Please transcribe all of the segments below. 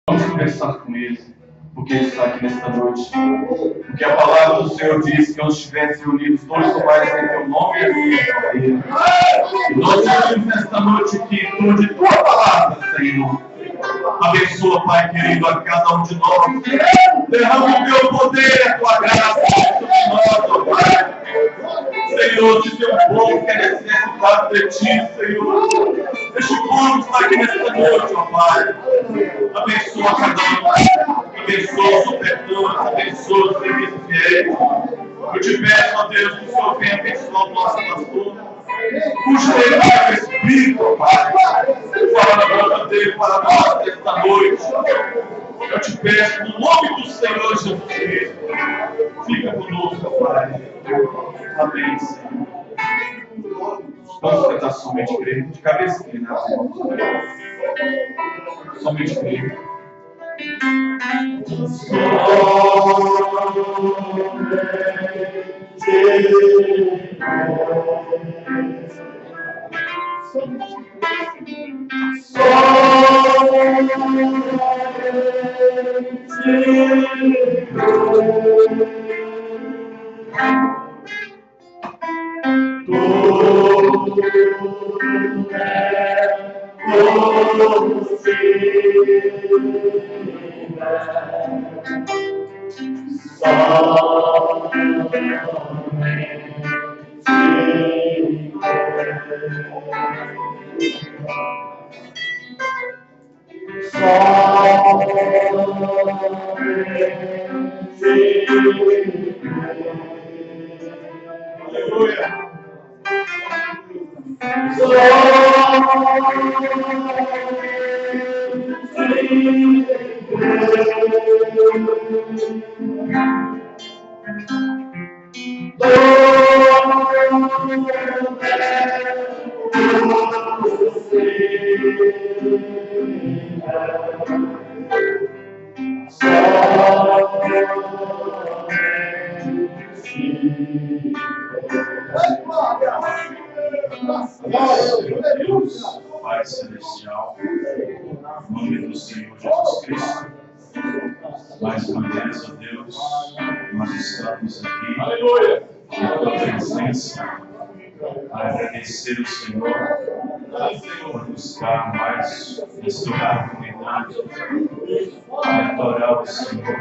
Vamos conversar com Ele, porque Ele está aqui nesta noite. Porque a palavra do Senhor diz que onde estivessem reunidos dois ou mais em teu nome, Ele. E nós pedimos nesta noite que, em torno de tua palavra, Senhor, abençoa, Pai querido, a cada um de nós. Derrama o teu poder, a tua graça sobre nós, ó Pai. Senhor, de teu povo que é necessitado de ti, Senhor. Este povo está aqui nesta noite, ó Pai. Abençoa cada um. Abençoa os operadores, abençoa os serviços fiéis. Eu te peço, ó Deus, que o Senhor venha abençoar o nosso pastor. Puxa ele para o Espírito, ó Pai. Fala na boca dele para nós nesta noite. Eu te peço, no nome do Senhor Jesus Cristo, fica conosco, Pai. Amém, Senhor. Vamos cantar somente crer, de cabeça inclinada. Somente crer. Deus, Pai Celestial, em nome do Senhor Jesus Cristo, mais uma vez, ó Deus, nós estamos aqui na tua presença para agradecer o Senhor por buscar mais restaurar a comunidade, para adorar o Senhor,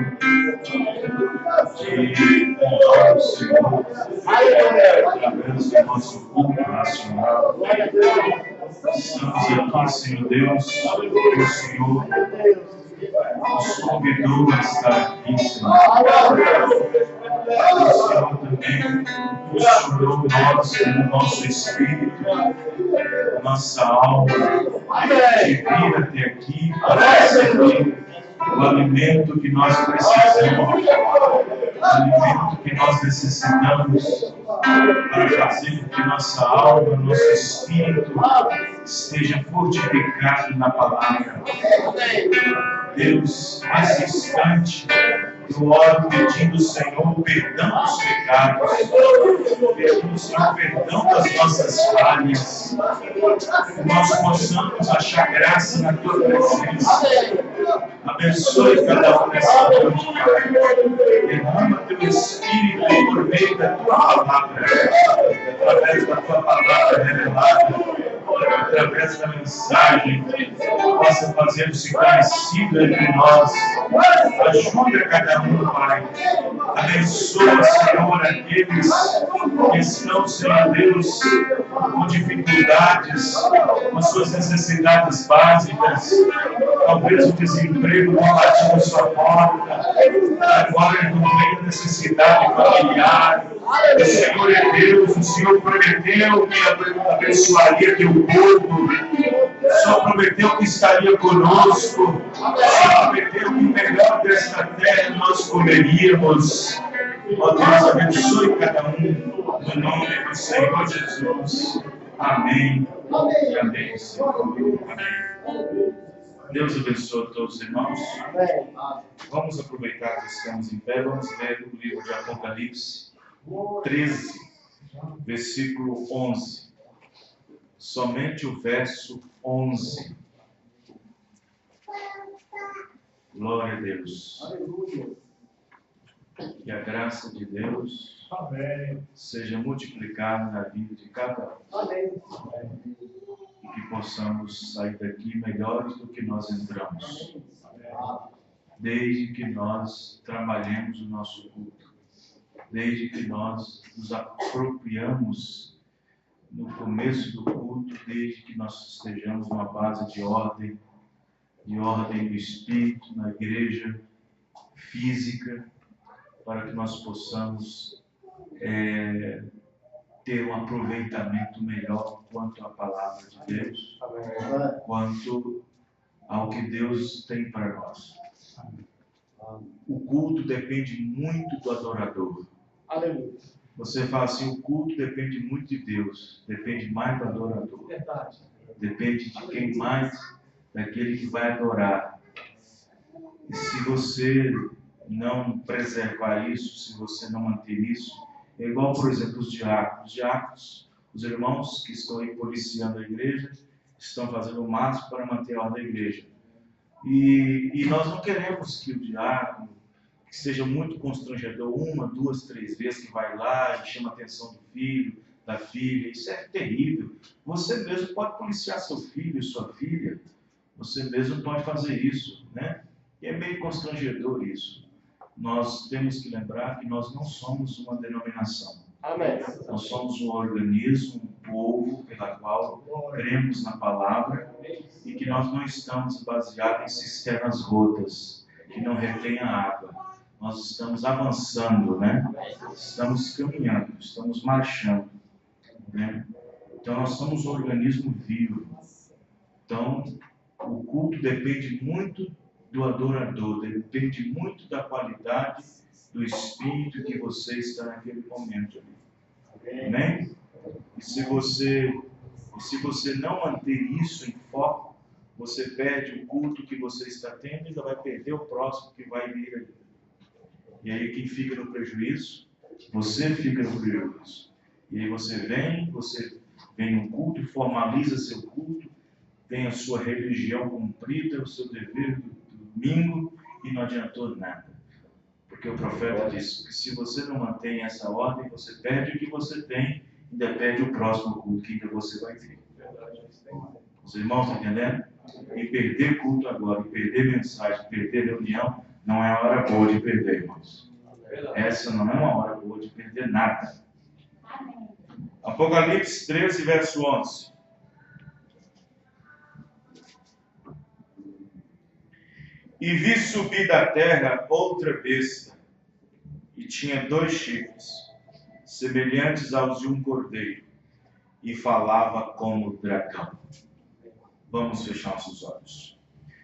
de honrar o Senhor através do nosso culto nacional. Estamos aqui, Senhor Deus, porque o Senhor nos convidou a estar aqui, Senhor. O Senhor também funcionou no nosso espírito, nossa alma, de vir até aqui para receber o alimento que nós precisamos, o alimento que nós necessitamos para fazer com que nossa alma, nosso espírito esteja fortificado na palavra. Deus, nesse instante, eu oro pedindo, Senhor, perdão dos pecados, pedindo, Senhor, perdão das nossas falhas, que nós possamos achar graça na Tua presença. Abençoe cada um nessa noite, Pai. Derrama Teu Espírito por meio da Tua palavra, através da Tua palavra revelada, através da mensagem, possa fazer-se conhecido entre nós. Ajuda cada um, Pai. Abençoa, Senhor, aqueles que estão, Senhor Deus, com dificuldades, com suas necessidades básicas, talvez o desemprego não batido sua porta, agora não tem necessidade familiar. O Senhor é Deus, o Senhor prometeu que abençoaria teu povo, o Senhor prometeu que estaria conosco, o Senhor prometeu que o melhor desta terra nós comeríamos. Ó Deus, abençoe cada um, no nome do Senhor Jesus. Amém. Amém, Senhor. Amém. Deus abençoe todos os irmãos. Vamos aproveitar que estamos em pé, vamos ler o livro de Apocalipse 13, versículo 11. Somente o verso 11. Glória a Deus. Aleluia. Que a graça de Deus Amém. seja multiplicada na vida de cada um. Amém. E que possamos sair daqui melhores do que nós entramos. Desde que nós trabalhemos o nosso culto. Desde que nós nos apropriamos no começo do culto, desde que nós estejamos numa base de ordem do Espírito, na igreja física, para que nós possamos ter um aproveitamento melhor quanto à palavra de Deus, quanto ao que Deus tem para nós. O culto depende muito do adorador. Aleluia. Você fala assim, o culto depende muito de Deus, depende mais do adorador. Verdade. Depende de quem mais, daquele que vai adorar. E se você não preservar isso, se você não manter isso, é igual, por exemplo, os diáconos. Os diáconos, os irmãos que estão aí policiando a igreja, estão fazendo o máximo para manter a ordem da igreja. E nós não queremos que o diácono, que seja muito constrangedor, 1, 2, 3 vezes que vai lá e chama a atenção do filho, da filha, isso é terrível. Você mesmo pode policiar seu filho, sua filha, você mesmo pode fazer isso, né? E é meio constrangedor isso. Nós temos que lembrar que nós não somos uma denominação. Amém. Nós somos um organismo, um povo pela qual cremos na palavra e que nós não estamos baseados em cisternas rotas, que não retêm a água. Nós estamos avançando, né? Estamos caminhando, estamos marchando, né? Então nós somos um organismo vivo. Então o culto depende muito do adorador, depende muito da qualidade do espírito que você está naquele momento ali. Amém? E se você não manter isso em foco, você perde o culto que você está tendo e ainda vai perder o próximo que vai vir aí. E aí quem fica no prejuízo? Você fica no prejuízo. E aí você vem no culto, formaliza seu culto, tem a sua religião cumprida, o seu dever do domingo e não adiantou nada. Porque o profeta disse que se você não mantém essa ordem, você perde o que você tem e ainda perde o próximo culto que ainda você vai ter. Os irmãos estão entendendo? E perder culto agora, e perder mensagem, perder reunião, não é a hora boa de perder, irmãos. Essa não é uma hora boa de perder nada. Apocalipse 13, verso 11. E vi subir da terra outra besta, e tinha 2 chifres, semelhantes aos de um cordeiro, e falava como dragão. Vamos fechar nossos olhos.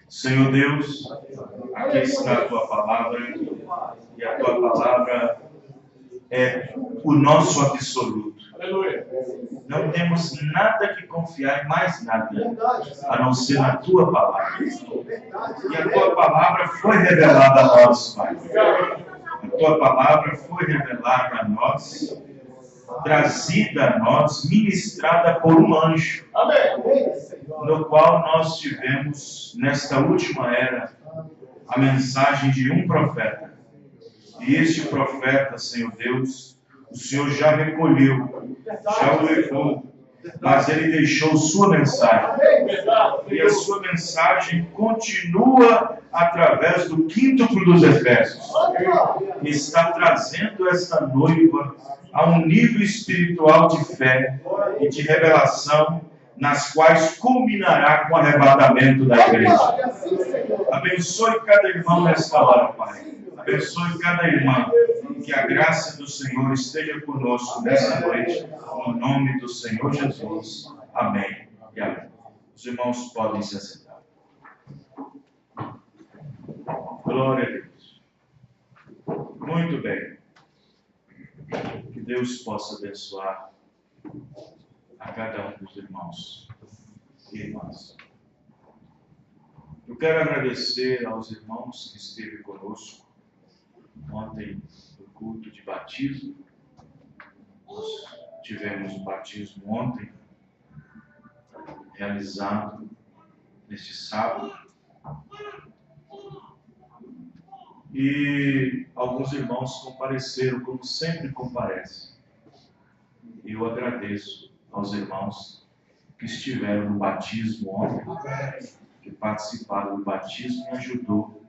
Senhor Deus, aqui está a Tua palavra, e a Tua palavra é o nosso absoluto. Não temos nada que confiar em mais nada, a não ser na Tua palavra. E a Tua palavra foi revelada a nós, Pai. A Tua palavra foi revelada a nós, trazida a nós, ministrada por um anjo, no qual nós tivemos, nesta última era, a mensagem de um profeta. E este profeta, Senhor Deus, o Senhor já recolheu, já o levou, mas ele deixou sua mensagem. E a sua mensagem continua através do quíntuplo dos Efésios. Está trazendo esta noiva a um nível espiritual de fé e de revelação, nas quais culminará com o arrebatamento da igreja. Abençoe cada irmão nesta hora, Pai. Abençoe cada irmã. Que a graça do Senhor esteja conosco nessa noite, no nome do Senhor Jesus. Amém e amém. Os irmãos podem se assentar. Glória a Deus. Muito bem. Que Deus possa abençoar a cada um dos irmãos e irmãs. Eu quero agradecer aos irmãos que esteve conosco ontem no culto de batismo. Nós tivemos o batismo ontem, realizado neste sábado. E alguns irmãos compareceram, como sempre comparecem. E eu agradeço aos irmãos que estiveram no batismo ontem, que participaram do batismo e ajudou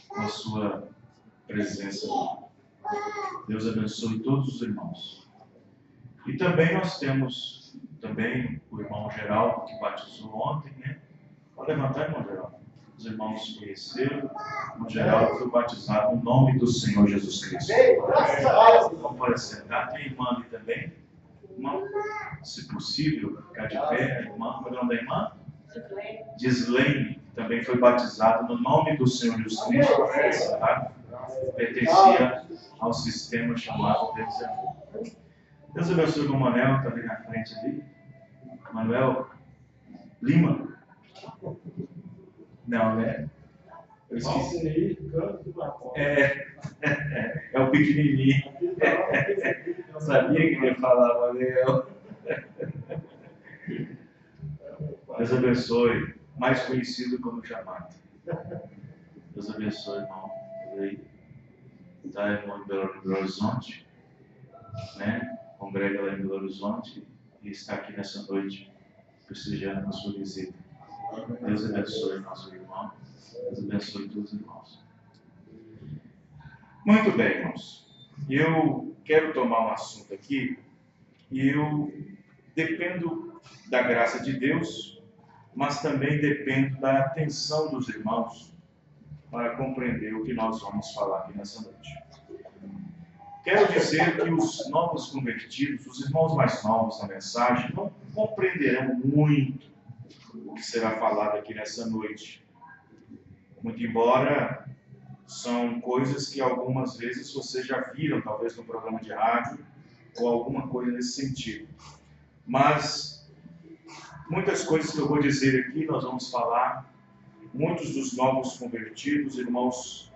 com a sua presença. Deus abençoe todos os irmãos. E também nós temos também o irmão Geraldo, que batizou ontem, né? Pode levantar, irmão Geraldo. Os irmãos conheceram. O irmão Geraldo foi batizado no nome do Senhor Jesus Cristo. Vamos para sentar. Tem irmã ali também. Irmã, se possível, ficar de pé. A irmã, qual é o nome da irmã? Gislaine, que também foi batizado no nome do Senhor Jesus Cristo. Tá? Pertencia ao sistema chamado Deus. Deus abençoe o Manuel, que está ali na frente ali. Manuel Lima? Não, né? Eu esqueci. É o pequenininho. Eu sabia que ele ia falar, Manuel. Deus abençoe, mais conhecido como chamado. Deus abençoe, irmão. Está em Belo Horizonte, né? Congrega lá em Belo Horizonte e está aqui nessa noite prestigiando a sua visita. Deus abençoe nosso irmão. Deus abençoe todos os irmãos. Muito bem, irmãos. Eu quero tomar um assunto aqui e eu dependo da graça de Deus, mas também dependo da atenção dos irmãos para compreender o que nós vamos falar aqui nessa noite. Quero dizer que os novos convertidos, os irmãos mais novos na mensagem, não compreenderão muito o que será falado aqui nessa noite. Muito embora são coisas que algumas vezes vocês já viram, talvez no programa de rádio, ou alguma coisa nesse sentido. Mas muitas coisas que eu vou dizer aqui, nós vamos falar, muitos dos novos convertidos, irmãos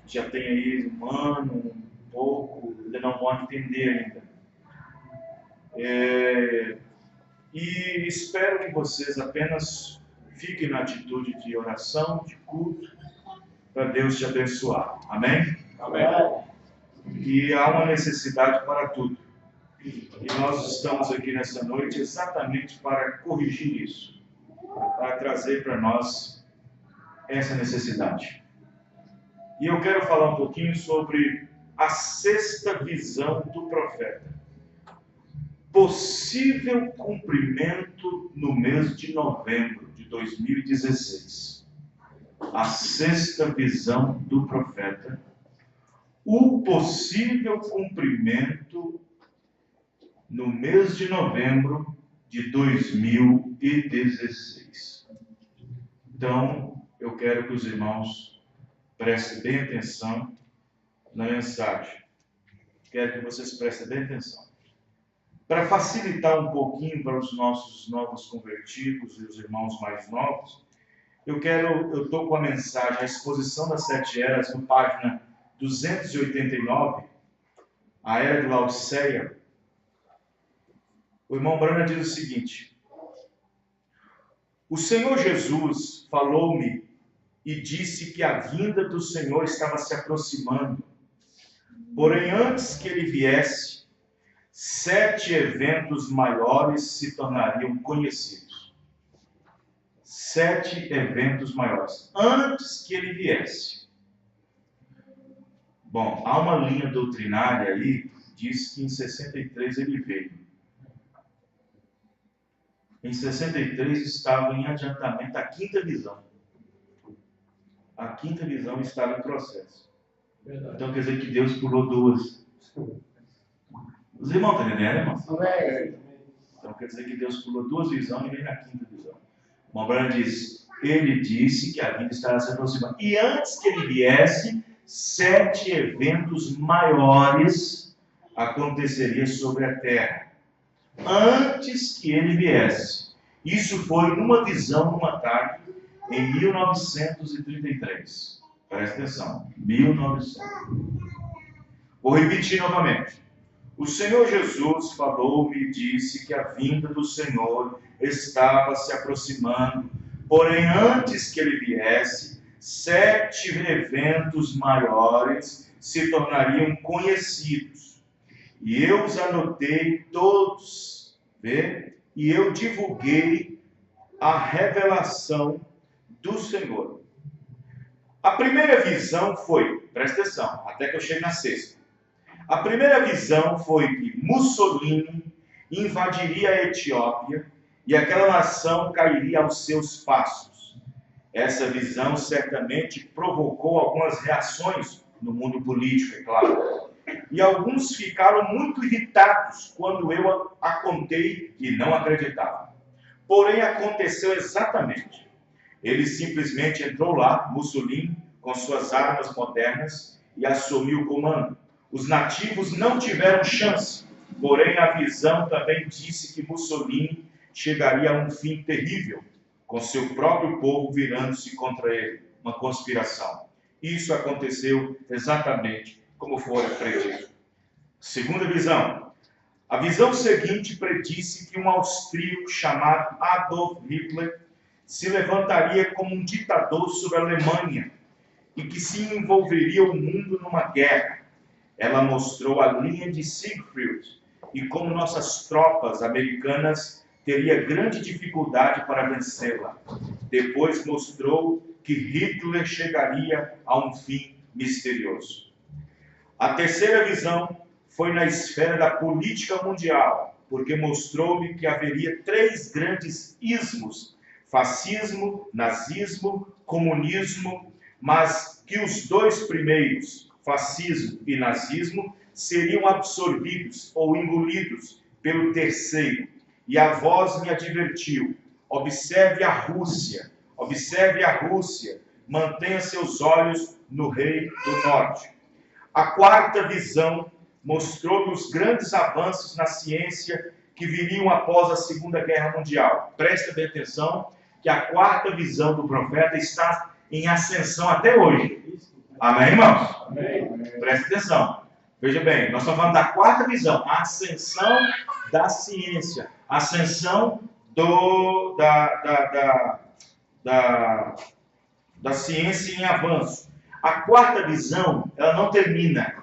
que já têm aí um ano, um pouco, ainda não vão entender ainda. E espero que vocês apenas fiquem na atitude de oração, de culto, para Deus te abençoar. Amém? Amém. E há uma necessidade para tudo. E nós estamos aqui nessa noite exatamente para corrigir isso, para trazer para nós essa necessidade. E eu quero falar um pouquinho sobre a sexta visão do profeta. Possível cumprimento no mês de novembro de 2016. A sexta visão do profeta. O possível cumprimento no mês de novembro de 2016. Então, eu quero que os irmãos prestem bem atenção na mensagem. Quero que vocês prestem bem atenção. Para facilitar um pouquinho para os nossos novos convertidos e os irmãos mais novos, eu estou com a mensagem, a exposição das 7 eras, no página 289, a era de Laodiceia. O irmão Brana diz o seguinte: o Senhor Jesus falou-me e disse que a vinda do Senhor estava se aproximando. Porém, antes que ele viesse, 7 eventos maiores se tornariam conhecidos. 7 eventos maiores, antes que ele viesse. Bom, há uma linha doutrinária aí que diz que em 63 ele veio. Em 63 estava em adiantamento a 5ª visão. A 5ª visão estava em processo. Verdade. Então quer dizer que Deus pulou 2. Os irmãos estão entendendo, irmãos? Então quer dizer que Deus pulou 2 visões e veio na 5ª visão. O Abraão diz, ele disse que a vida estava se aproximando. E antes que ele viesse, 7 eventos maiores aconteceriam sobre a terra. Antes que ele viesse. Isso foi numa visão, numa tarde, em 1933. Presta atenção, 1900. Vou repetir novamente. O Senhor Jesus falou-me e disse que a vinda do Senhor estava se aproximando. Porém, antes que ele viesse, 7 eventos maiores se tornariam conhecidos. E eu os anotei todos, vê? E eu divulguei a revelação do Senhor. A primeira visão foi, presta atenção, até que eu chegue na 6ª. A primeira visão foi que Mussolini invadiria a Etiópia e aquela nação cairia aos seus passos. Essa visão certamente provocou algumas reações no mundo político, é claro. E alguns ficaram muito irritados quando eu a contei e não acreditavam. Porém, aconteceu exatamente. Ele simplesmente entrou lá, Mussolini, com suas armas modernas, e assumiu o comando. Os nativos não tiveram chance, porém a visão também disse que Mussolini chegaria a um fim terrível, com seu próprio povo virando-se contra ele, uma conspiração. Isso aconteceu exatamente como fora predito. Segunda visão. A visão seguinte predisse que um austríaco chamado Adolf Hitler se levantaria como um ditador sobre a Alemanha e que se envolveria o mundo numa guerra. Ela mostrou a linha de Siegfried e como nossas tropas americanas teriam grande dificuldade para vencê-la. Depois mostrou que Hitler chegaria a um fim misterioso. A terceira visão foi na esfera da política mundial, porque mostrou-me que haveria 3 grandes ismos: fascismo, nazismo, comunismo, mas que os 2 primeiros, fascismo e nazismo, seriam absorvidos ou engolidos pelo terceiro. E a voz me advertiu: observe a Rússia, mantenha seus olhos no rei do norte. A 4ª visão mostrou-me os grandes avanços na ciência que viriam após a Segunda Guerra Mundial. Presta bem atenção que a 4ª visão do profeta está em ascensão até hoje. Amém, irmãos? Amém. Presta atenção. Veja bem, nós estamos falando da 4ª visão, a ascensão da ciência, a ascensão da ciência em avanço. A 4ª visão, ela não termina.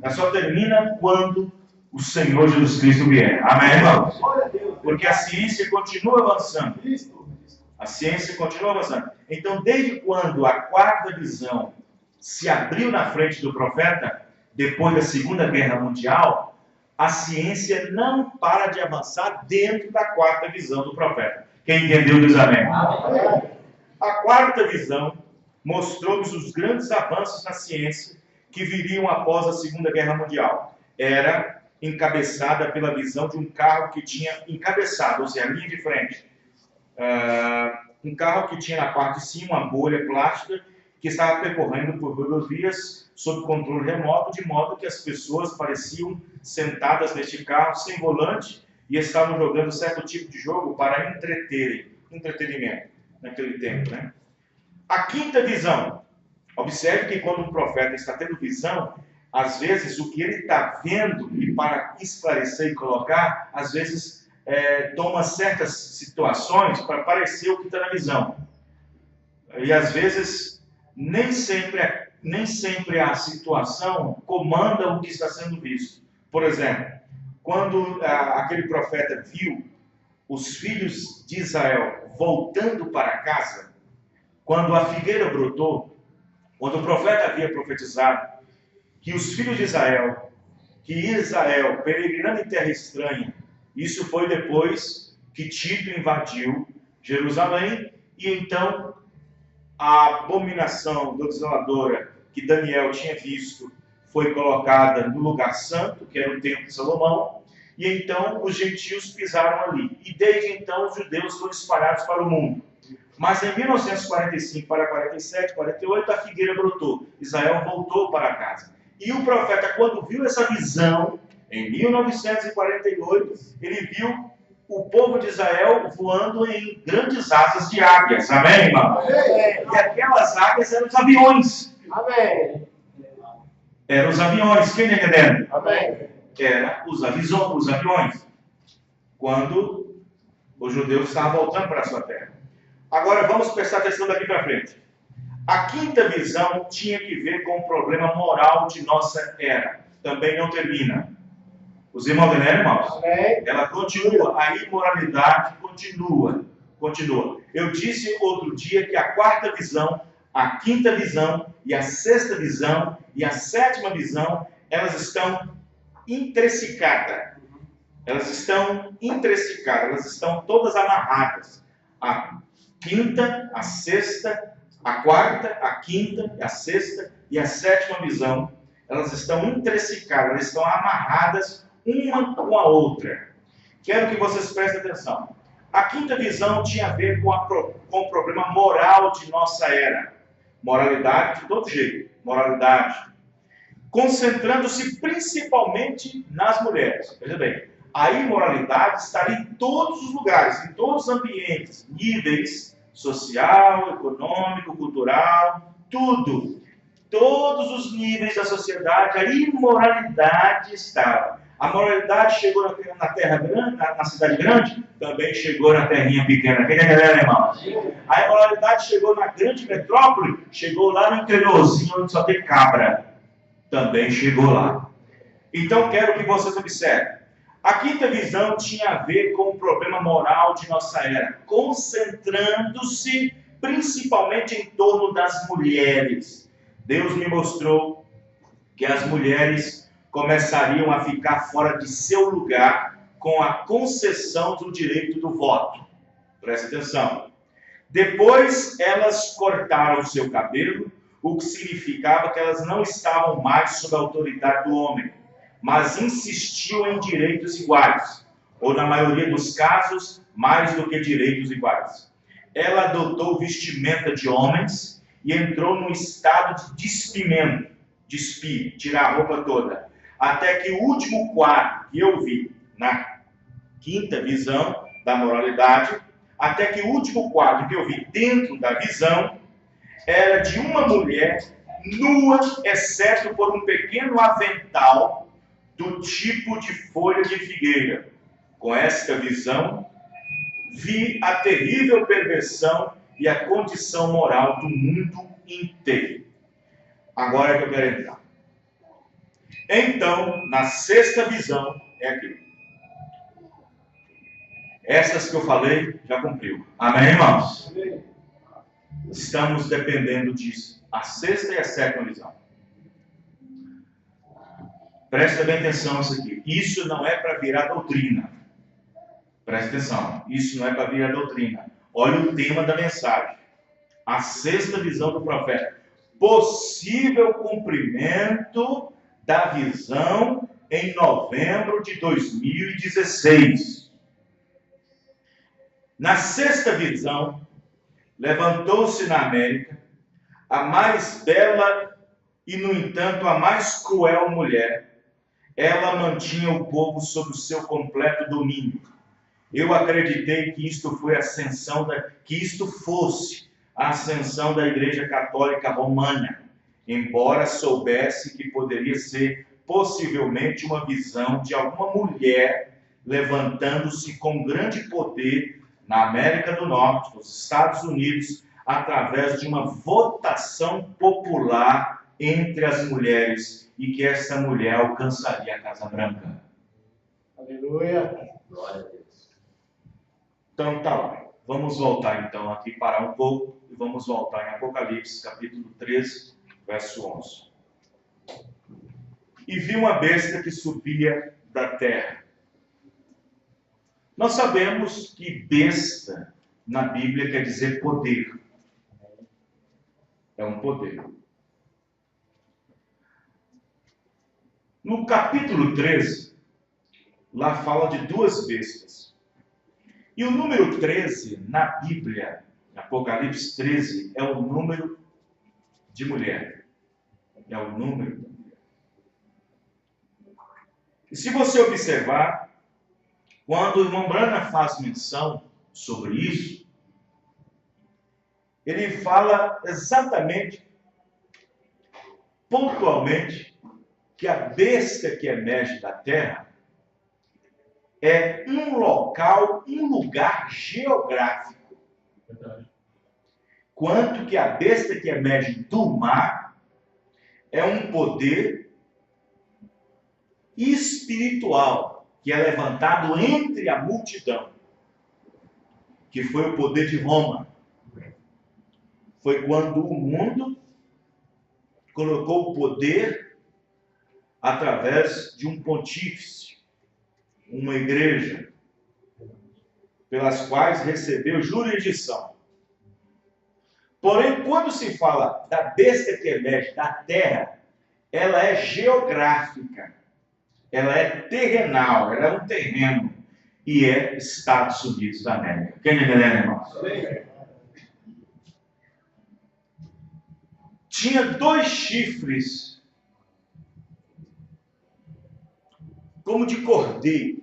Ela só termina quando o Senhor Jesus Cristo vier. Amém, irmãos? Porque a ciência continua avançando. A ciência continua avançando. Então, desde quando a 4ª visão se abriu na frente do profeta, depois da Segunda Guerra Mundial, a ciência não para de avançar dentro da 4ª visão do profeta. Quem entendeu diz amém. A 4ª visão mostrou-nos os grandes avanços na ciência que viriam após a Segunda Guerra Mundial. Era encabeçada pela visão de um carro que tinha encabeçado, ou seja, a linha de frente. Um carro que tinha na parte de cima uma bolha plástica que estava percorrendo por rodovias sob controle remoto, de modo que as pessoas pareciam sentadas neste carro sem volante e estavam jogando certo tipo de jogo para entretenimento naquele tempo, né? A 5ª visão. Observe que quando um profeta está tendo visão, às vezes o que ele está vendo, e para esclarecer e colocar, às vezes toma certas situações para parecer o que está na visão. E às vezes nem sempre a situação comanda o que está sendo visto. Por exemplo, quando aquele profeta viu os filhos de Israel voltando para casa, quando a figueira brotou, quando o profeta havia profetizado que os filhos de Israel, que Israel peregrinando em terra estranha, isso foi depois que Tito invadiu Jerusalém, e então a abominação desoladora que Daniel tinha visto foi colocada no lugar santo, que era o templo de Salomão, e então os gentios pisaram ali. E desde então os judeus foram espalhados para o mundo. Mas em 1945 para 47, 48, a figueira brotou. Israel voltou para casa. E o profeta, quando viu essa visão, em 1948, ele viu o povo de Israel voando em grandes asas de águias. Amém, irmão? Amém. E aquelas águias eram os aviões. Amém. Eram os aviões. Quem está entendendo? Amém. Eram os aviões. Quando os judeus estavam voltando para a sua terra. Agora vamos prestar atenção daqui para frente. A quinta visão tinha que ver com o problema moral de nossa era. Também não termina. Os irmãos entenderam, irmãos? Amém. Ela continua, a imoralidade continua. Eu disse outro dia que a quarta visão, a quinta visão e a sexta visão e a sétima visão, elas estão intricadas. Elas estão todas amarradas. A quinta, a sexta, a quarta, a quinta, a sexta e a sétima visão, elas estão intricadas, elas estão amarradas uma com a outra. Quero que vocês prestem atenção. A quinta visão tinha a ver com o problema moral de nossa era. Moralidade de todo jeito. Moralidade. Concentrando-se principalmente nas mulheres. Veja bem, a imoralidade está em todos os lugares, em todos os ambientes, níveis, social, econômico, cultural, tudo. Todos os níveis da sociedade, a imoralidade estava. A moralidade chegou na terra grande, na cidade grande, também chegou na terrinha pequena. Quem é galera, irmão? A imoralidade chegou na grande metrópole, chegou lá no interiorzinho onde só tem cabra. Também chegou lá. Então quero que vocês observem. A quinta visão tinha a ver com o problema moral de nossa era, concentrando-se principalmente em torno das mulheres. Deus me mostrou que as mulheres começariam a ficar fora de seu lugar com a concessão do direito do voto. Preste atenção. Depois elas cortaram o seu cabelo, o que significava que elas não estavam mais sob a autoridade do homem, mas insistiam em direitos iguais, ou na maioria dos casos, mais do que direitos iguais. Ela adotou vestimenta de homens e entrou num estado de despir, tirar a roupa toda, até que o último quadro que eu vi na quinta visão da moralidade, até que o último quadro que eu vi dentro da visão, era de uma mulher nua, exceto por um pequeno avental do tipo de folha de figueira. Com esta visão, vi a terrível perversão e a condição moral do mundo inteiro. Agora é que eu quero entrar. Então, na sexta visão, é aqui. Essas que eu falei, já cumpriu. Amém, irmãos? Amém. Estamos dependendo disso. A sexta e a sétima visão. Presta bem atenção nisso aqui. Isso não é para virar doutrina. Presta atenção. Isso não é para virar doutrina. Olha o tema da mensagem. A sexta visão do profeta. Possível cumprimento da visão em novembro de 2016. Na sexta visão, levantou-se na América a mais bela e, no entanto, a mais cruel mulher. Ela mantinha o povo sob o seu completo domínio. Eu acreditei que isto fosse a ascensão da Igreja Católica Romana, embora soubesse que poderia ser possivelmente uma visão de alguma mulher levantando-se com grande poder na América do Norte, nos Estados Unidos, através de uma votação popular entre as mulheres, e que essa mulher alcançaria a Casa Branca. Aleluia. Glória a Deus. Então tá lá. Vamos voltar então aqui, parar um pouco, e vamos voltar em Apocalipse, capítulo 13, verso 11. E vi uma besta que subia da terra. Nós sabemos que besta na Bíblia quer dizer poder. É um poder. No capítulo 13, lá fala de duas bestas. E o número 13 na Bíblia, Apocalipse 13, é o número de mulher. É o número da mulher. E se você observar, quando o irmão Branham faz menção sobre isso, ele fala exatamente, pontualmente, que a besta que emerge da terra é um local, um lugar geográfico. Verdade. quanto que a besta que emerge do mar é um poder espiritual que é levantado entre a multidão, que foi o poder de Roma. Foi quando o mundo colocou o poder através de um pontífice, uma igreja, pelas quais recebeu jurisdição. Porém, quando se fala da besta que emerge da terra, ela é geográfica, ela é terrenal, ela é um terreno, e é Estados Unidos da América. Quem me lembra, irmãos? Tinha 2 chifres, como de cordeiro,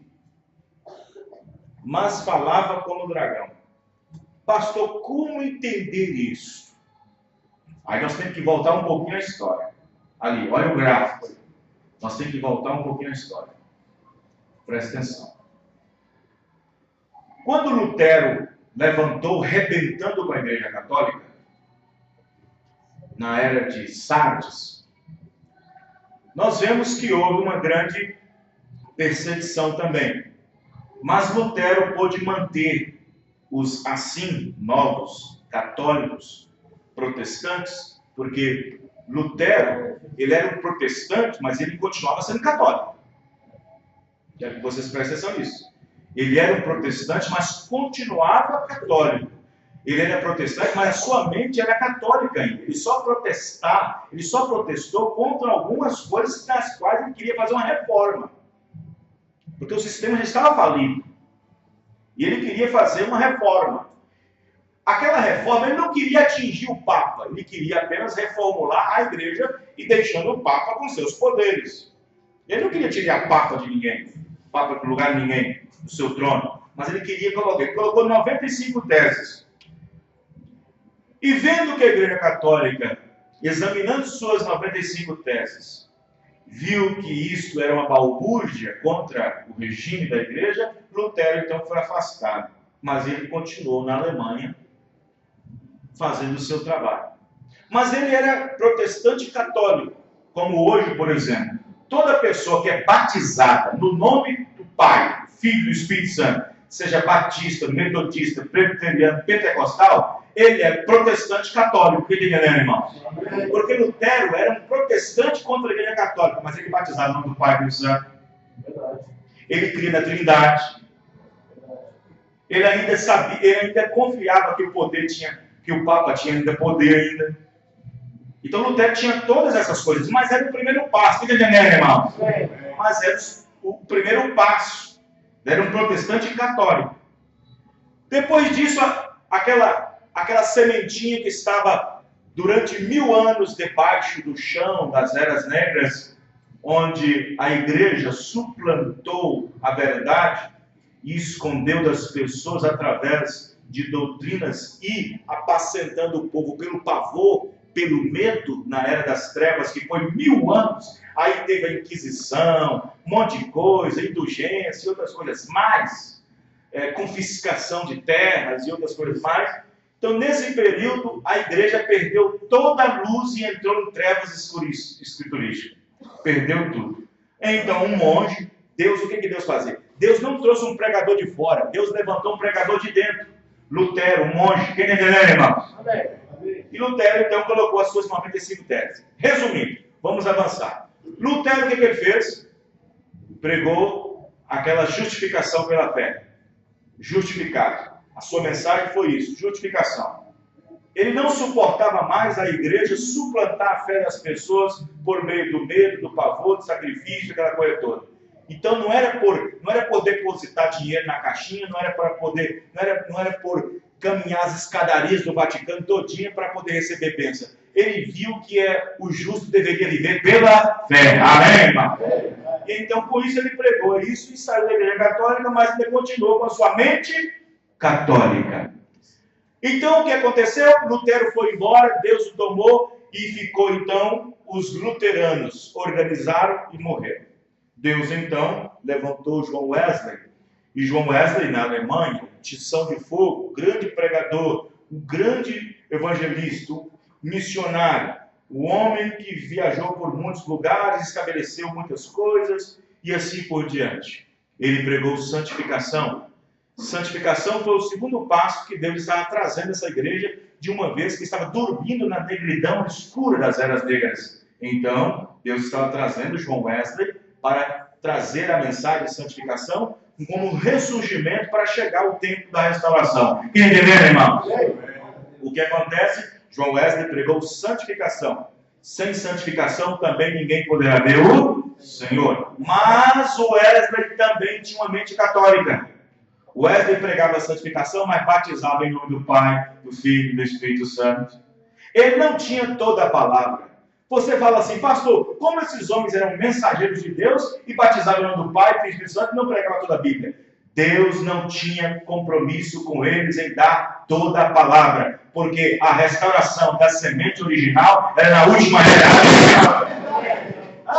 mas falava como dragão. Pastor, como entender isso? Aí nós temos que voltar um pouquinho à história. Ali, olha o gráfico. Nós temos que voltar um pouquinho à história. Presta atenção. Quando Lutero levantou, rebentando com a Igreja Católica, na era de Sardes, nós vemos que houve uma grande perseguição também. Mas Lutero pôde manter os assim novos católicos protestantes, porque Lutero, ele era um protestante, mas ele continuava sendo católico. Quero que vocês prestem atenção nisso. Ele era um protestante, mas continuava católico. Ele era protestante, mas a sua mente era católica ainda. Ele só protestou contra algumas coisas nas quais ele queria fazer uma reforma. Porque o sistema já estava falido. E ele queria fazer uma reforma. Aquela reforma, ele não queria atingir o Papa. Ele queria apenas reformular a igreja e deixando o Papa com seus poderes. Ele não queria tirar o Papa de ninguém. O Papa do lugar de ninguém, do seu trono. Mas ele queria colocar. Ele colocou 95 teses. E vendo que a Igreja Católica, examinando suas 95 teses, viu que isto era uma balbúrdia contra o regime da igreja, Lutero então foi afastado. Mas ele continuou na Alemanha fazendo o seu trabalho. Mas ele era protestante católico, como hoje, por exemplo. Toda pessoa que é batizada no nome do Pai, do Filho e do Espírito Santo, seja batista, metodista, presbiteriano, pentecostal, ele é protestante católico. Que ele é, irmão? Porque Lutero era um protestante contra a igreja católica, mas ele batizava no nome do Pai e do Santo. Ele cria na Trindade. Ele ainda sabia, ele ainda confiava que o poder tinha, que o Papa tinha ainda poder ainda. Então Lutero tinha todas essas coisas, mas era o primeiro passo. Que ele é, irmão? Mas era o primeiro passo. Ele era um protestante católico. Depois disso, aquela sementinha que estava durante 1000 anos debaixo do chão das eras negras, onde a igreja suplantou a verdade e escondeu das pessoas através de doutrinas e apacentando o povo pelo pavor, pelo medo na era das trevas, que foi 1000 anos. Aí teve a Inquisição, um monte de coisa, indulgência e outras coisas mais, confiscação de terras e outras coisas mais. Então, nesse período, a igreja perdeu toda a luz e entrou em trevas escriturísticas. Perdeu tudo. Então, um monge, Deus, o que Deus fazia? Deus não trouxe um pregador de fora, Deus levantou um pregador de dentro. Lutero, um monge, quem entendeu, irmão? E Lutero, então, colocou as suas 95 teses. Resumindo, vamos avançar. Lutero, o que ele fez? Pregou aquela justificação pela fé. Justificado. A sua mensagem foi isso, justificação. Ele não suportava mais a igreja suplantar a fé das pessoas por meio do medo, do pavor, do sacrifício, aquela coisa toda. Então não era por depositar dinheiro na caixinha, não era por caminhar as escadarias do Vaticano todinha para poder receber bênção. Ele viu que o justo deveria viver pela fé. Amém, irmão? E então por isso ele pregou isso e saiu da igreja católica, mas ele continuou com a sua mente católica. Então o que aconteceu? Lutero foi embora, Deus o tomou e ficou então os luteranos, organizaram e morreram. Deus então levantou João Wesley, e João Wesley na Alemanha, tição de fogo, grande pregador, o grande evangelista, o missionário, o homem que viajou por muitos lugares, estabeleceu muitas coisas e assim por diante. Ele pregou santificação. Santificação foi o segundo passo que Deus estava trazendo essa igreja, de uma vez que estava dormindo na negridão escura das eras negras. Então, Deus estava trazendo John Wesley para trazer a mensagem de santificação como um ressurgimento para chegar ao tempo da restauração. Entenderam, irmão? O que acontece? John Wesley pregou santificação. Sem santificação também ninguém poderá ver o Senhor. Mas o Wesley também tinha uma mente católica. Wesley pregava a santificação, mas batizava em nome do Pai, do Filho e do Espírito Santo. Ele não tinha toda a palavra. Você fala assim, pastor, como esses homens eram mensageiros de Deus e batizavam em nome do Pai, Filho e Espírito Santo e não pregavam toda a Bíblia? Deus não tinha compromisso com eles em dar toda a palavra, porque a restauração da semente original era na última era.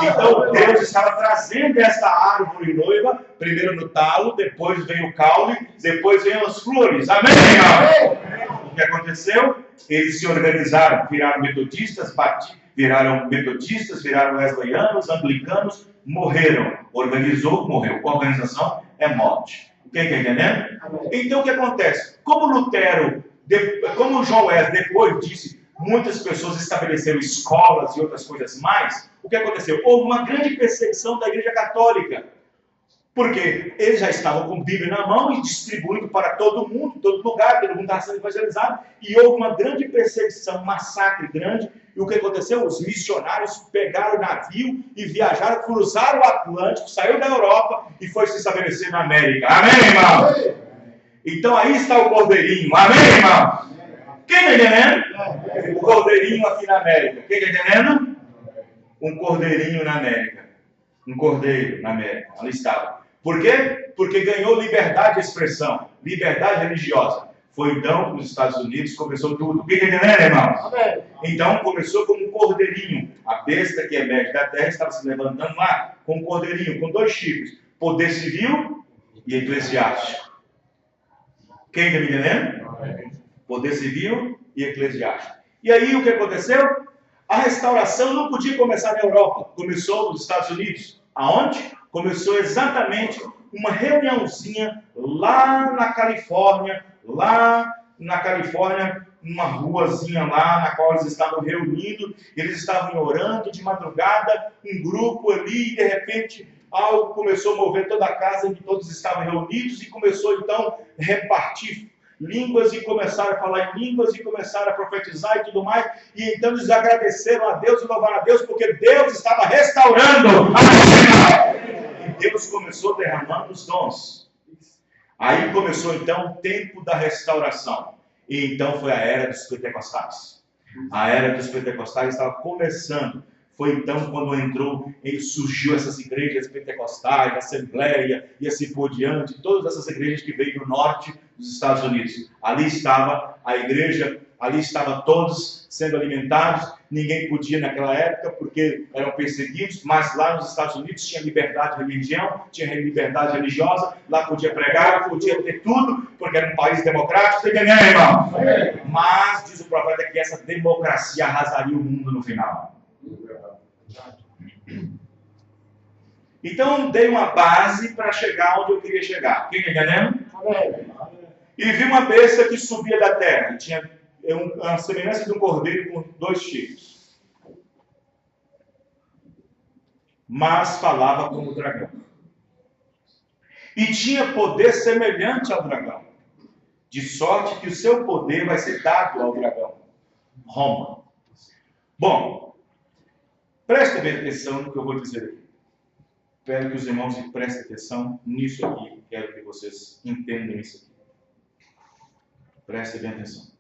Então Deus estava trazendo essa árvore noiva, primeiro no talo, depois vem o caule, depois vem as flores. Amém? O que aconteceu? Eles se organizaram, viraram metodistas, viraram wesleyanos, anglicanos, morreram. Organizou, morreu. Organização é morte. Quem está entendendo? Então o que acontece? Como Lutero, como John Wesley depois disse, muitas pessoas estabeleceram escolas e outras coisas mais. O que aconteceu? Houve uma grande perseguição da Igreja Católica. Porque eles já estavam com a Bíblia na mão e distribuindo para todo mundo, todo lugar, todo mundo estava sendo evangelizado. E houve uma grande perseguição, um massacre grande. E o que aconteceu? Os missionários pegaram o navio e viajaram, cruzaram o Atlântico, saíram da Europa e foi se estabelecer na América. Amém, irmão? Então aí está o Cordeirinho. Amém, irmão? Quem está entendendo? O Cordeirinho aqui na América. Quem está entendendo? Um Cordeirinho na América. Um Cordeiro na América. Ali estava. Por quê? Porque ganhou liberdade de expressão, liberdade religiosa. Foi então que nos Estados Unidos começou tudo. Quem está entendendo, irmão? Então começou como um cordeirinho. A besta que emerge da terra estava se levantando lá com um cordeirinho, com dois chifres. Poder civil e eclesiástico. Quem está me entendendo? Poder civil e eclesiástico. E aí o que aconteceu? A restauração não podia começar na Europa. Começou nos Estados Unidos. Aonde? Começou exatamente uma reuniãozinha lá na Califórnia, numa ruazinha lá, na qual eles estavam reunindo, eles estavam orando de madrugada, um grupo ali, e de repente algo começou a mover toda a casa em que todos estavam reunidos, e começou então a repartir línguas, e começaram a falar em línguas, e começaram a profetizar e tudo mais, e então eles agradeceram a Deus e louvaram a Deus, porque Deus estava restaurando e Deus começou derramando os dons. Aí começou então o tempo da restauração, e então foi a era dos pentecostais. A era dos pentecostais estava começando. Foi então quando surgiu essas igrejas pentecostais, Assembleia e assim por diante, todas essas igrejas que veio do norte dos Estados Unidos. Ali estava a igreja, ali estavam todos sendo alimentados. Ninguém podia naquela época porque eram perseguidos, mas lá nos Estados Unidos tinha liberdade de religião, tinha liberdade religiosa, lá podia pregar, podia ter tudo, porque era um país democrático. Você entendeu, irmão? Mas diz o profeta que essa democracia arrasaria o mundo no final. Então dei uma base para chegar onde eu queria chegar. Quem está entendendo? E vi uma besta que subia da terra. Tinha a semelhança de um cordeiro com dois chifres. Mas falava como o dragão. E tinha poder semelhante ao dragão. De sorte que o seu poder vai ser dado ao dragão. Roma. Bom, presta bem atenção no que eu vou dizer aqui. Espero que os irmãos prestem atenção nisso aqui. Quero que vocês entendam isso aqui. Prestem bem atenção.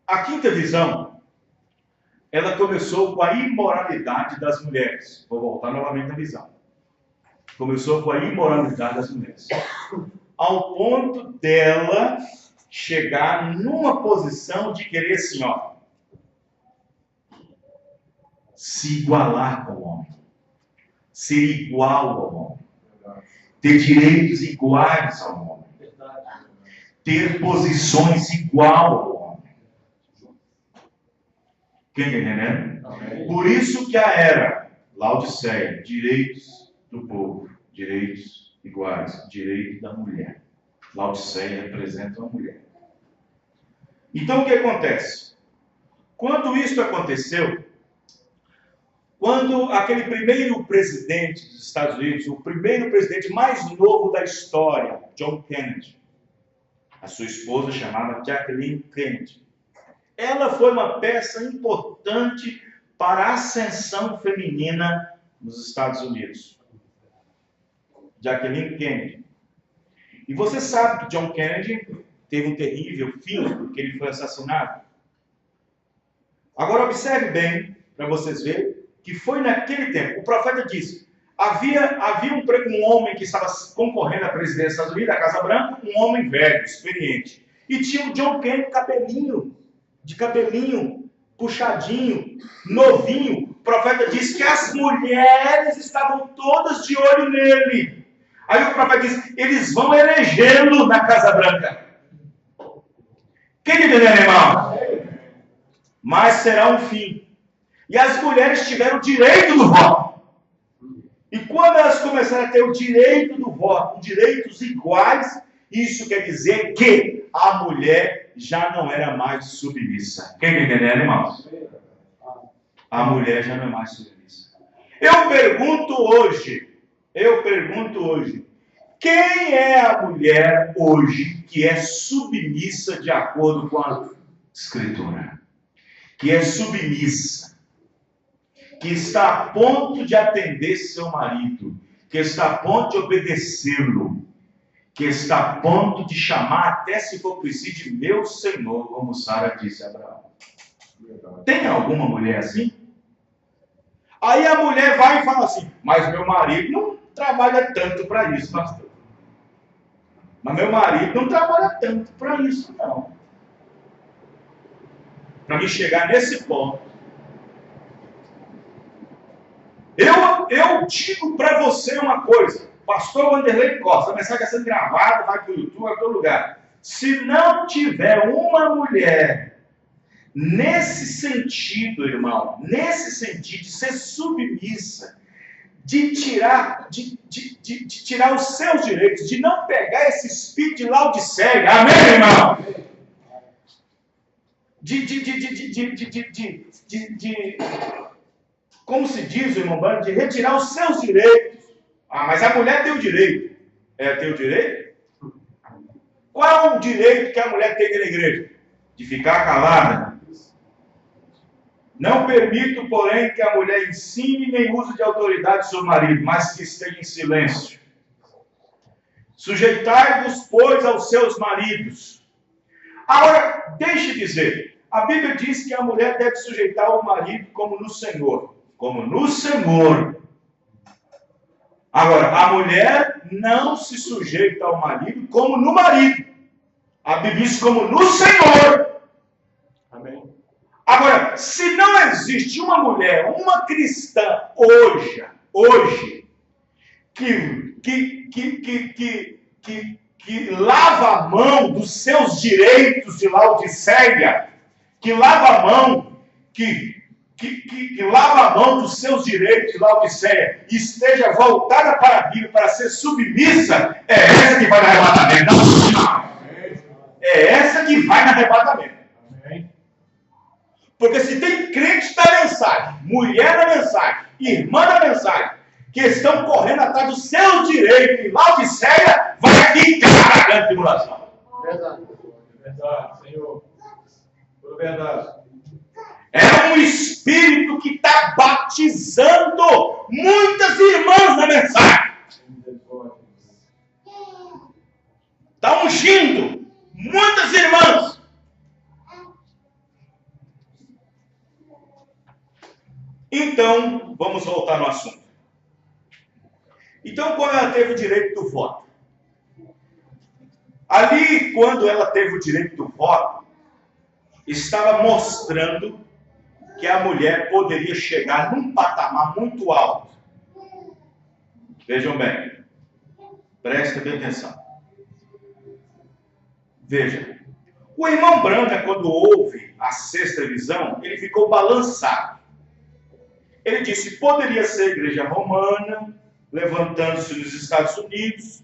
A quinta visão, ela começou com a imoralidade das mulheres. Vou voltar novamente na visão. Começou com a imoralidade das mulheres. Ao ponto dela chegar numa posição de querer assim, ó, se igualar com o homem, ser igual ao homem, ter direitos iguais ao homem, ter posições igual ao homem. Quem está entendendo? Amém. Por isso que a era Laodiceia, direitos do povo, direitos iguais, direito da mulher. Laodiceia representa uma mulher. Então o que acontece? Quando isso aconteceu, quando aquele primeiro presidente dos Estados Unidos, o primeiro presidente mais novo da história, John Kennedy, a sua esposa chamada Jacqueline Kennedy, ela foi uma peça importante para a ascensão feminina nos Estados Unidos. Jacqueline Kennedy. E você sabe que John Kennedy teve um terrível fim, porque ele foi assassinado. Agora observe bem, para vocês verem, que foi naquele tempo. O profeta disse, havia um homem que estava concorrendo à presidência dos Estados Unidos, da Casa Branca, um homem velho, experiente. E tinha o John Kennedy, de cabelinho, puxadinho, novinho. O profeta disse que as mulheres estavam todas de olho nele. Aí o profeta disse, eles vão elegê-lo na Casa Branca. Quem entendeu, irmão? Mas será um fim. E as mulheres tiveram o direito do voto. E quando elas começaram a ter o direito do voto, direitos iguais, isso quer dizer que a mulher já não era mais submissa. Quem está entendendo, irmãos? A mulher já não é mais submissa. Eu pergunto hoje, quem é a mulher hoje que é submissa de acordo com a Escritura? Que é submissa, que está a ponto de atender seu marido, que está a ponto de obedecê-lo, que está a ponto de chamar até se for preciso de meu Senhor, como Sara disse a Abraão. Tem alguma mulher assim? Aí a mulher vai e fala assim, mas meu marido não trabalha tanto para isso, pastor. Mas meu marido não trabalha tanto para isso, não. Para me chegar nesse ponto, eu digo para você uma coisa, pastor Wanderlei Costa, a mensagem está sendo gravada, vai para o YouTube, vai para todo lugar. Se não tiver uma mulher nesse sentido, irmão, nesse sentido de ser submissa, de tirar os seus direitos, de não pegar esse espírito de Laodiceia, amém, irmão? Como se diz, irmão, de retirar os seus direitos. Ah, mas a mulher tem o direito. Ela tem o direito? Qual é o direito que a mulher tem na igreja? De ficar calada. Não permito, porém, que a mulher ensine nem use de autoridade sobre o marido, mas que esteja em silêncio. Sujeitai-vos, pois, aos seus maridos. Agora, deixe dizer, a Bíblia diz que a mulher deve sujeitar o marido como no Senhor. Como no Senhor. Agora, a mulher não se sujeita ao marido como no marido. A Bíblia diz como no Senhor. Amém. Agora, se não existe uma mulher, uma cristã hoje, que lava a mão dos seus direitos de Laodiceia, que lava a mão, que lava a mão dos seus direitos de Laodiceia e esteja voltada para a Bíblia para ser submissa, é essa que vai no arrebatamento. É essa que vai no arrebatamento. Porque se tem crente da mensagem, mulher da mensagem, irmã da mensagem, que estão correndo atrás do seu direito em Laodiceia, vai ficar na grande tribulação. Verdade. Verdade, Senhor. Por verdade. É um espírito que está batizando muitas irmãs na mensagem. Está ungindo muitas irmãs. Então, vamos voltar no assunto. Então, quando ela teve o direito do voto, ali, quando ela teve o direito do voto, estava mostrando que a mulher poderia chegar num patamar muito alto. Vejam bem, prestem atenção. Veja, o irmão Branham, quando ouve a sexta visão, ele ficou balançado. Ele disse, poderia ser a igreja romana, levantando-se nos Estados Unidos,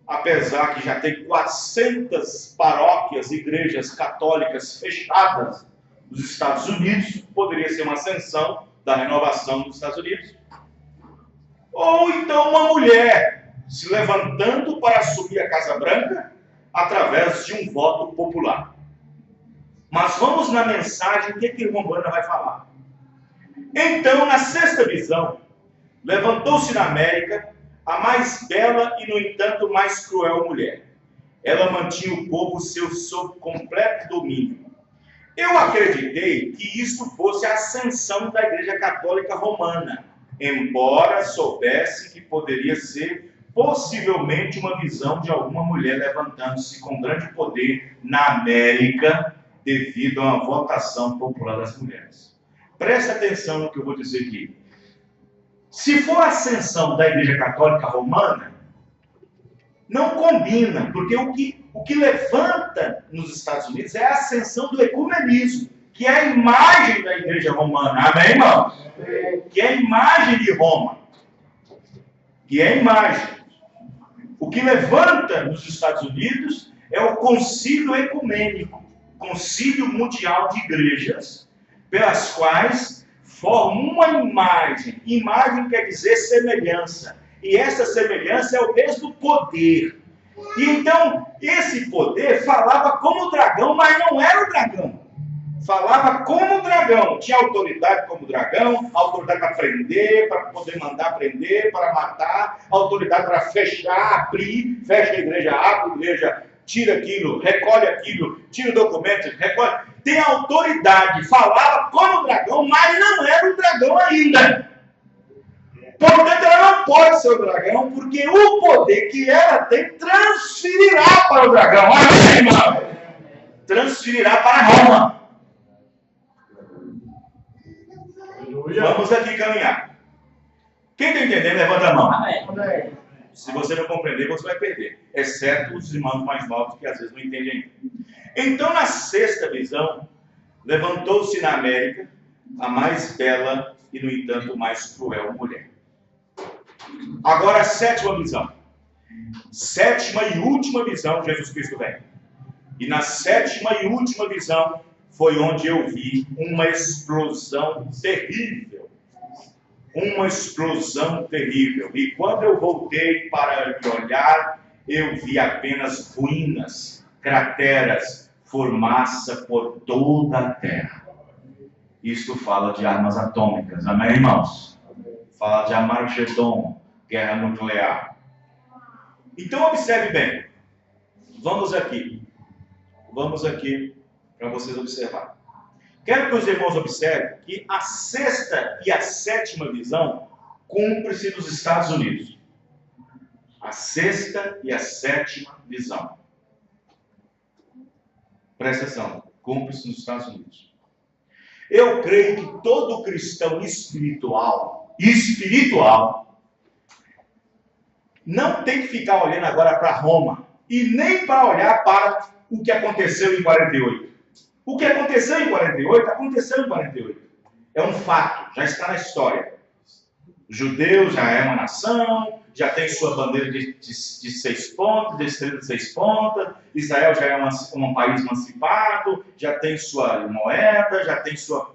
apesar que já tem 400 paróquias, igrejas católicas fechadas nos Estados Unidos, poderia ser uma ascensão da renovação dos Estados Unidos. Ou então uma mulher se levantando para assumir a Casa Branca através de um voto popular. Mas vamos na mensagem, o que o irmão Branham vai falar? Então, na sexta visão, levantou-se na América a mais bela e, no entanto, mais cruel mulher. Ela mantinha o povo sob completo domínio. Eu acreditei que isto fosse a ascensão da Igreja Católica Romana, embora soubesse que poderia ser possivelmente uma visão de alguma mulher levantando-se com grande poder na América devido a uma votação popular das mulheres. Preste atenção no que eu vou dizer aqui. Se for a ascensão da Igreja Católica Romana, não combina, porque o que levanta nos Estados Unidos é a ascensão do ecumenismo, que é a imagem da Igreja Romana. Amém, irmãos? Que é a imagem de Roma. Que é a imagem. O que levanta nos Estados Unidos é o concílio ecumênico, concílio mundial de igrejas, pelas quais formam uma imagem. Imagem quer dizer semelhança. E essa semelhança é o mesmo poder. E então, esse poder falava como dragão, mas não era o dragão. Falava como dragão. Tinha autoridade como dragão, autoridade para prender, para poder mandar prender, para matar, autoridade para fechar, abrir, fecha a igreja, abre a igreja, tira aquilo, recolhe aquilo, tira o documento, recolhe. Tem autoridade. Falava como dragão, mas não era o dragão ainda. Portanto, ela não pode ser o dragão, porque o poder que ela tem transferirá para o dragão. Olha aí, irmão. Transferirá para Roma. Vamos aqui caminhar. Quem está entendendo, levanta a mão. Amém. Se você não compreender, você vai perder. Exceto os irmãos mais novos, que às vezes não entendem ainda. Então, na sexta visão, levantou-se na América a mais bela e, no entanto, mais cruel mulher. Agora a sétima visão. Sétima e última visão, Jesus Cristo vem. E na sétima e última visão foi onde eu vi uma explosão terrível. Uma explosão terrível. E quando eu voltei para me olhar, eu vi apenas ruínas, crateras, fumaça por toda a terra. Isto fala de armas atômicas. Amém, irmãos? Fala de Armagedon, guerra nuclear. Então observe bem. Vamos aqui para vocês observarem. Quero que os irmãos observem que a sexta e a sétima visão cumpre-se nos Estados Unidos. A sexta e a sétima visão. Presta atenção, cumpre-se nos Estados Unidos. Eu creio que todo cristão espiritual, não tem que ficar olhando agora para Roma e nem para olhar para o que aconteceu em 48. O que aconteceu em 48, aconteceu em 48. É um fato, já está na história. Os judeus já é uma nação, já tem sua bandeira de 6 pontas, de estrela de 6 pontas. Israel já é um país emancipado, já tem sua moeda, já tem seu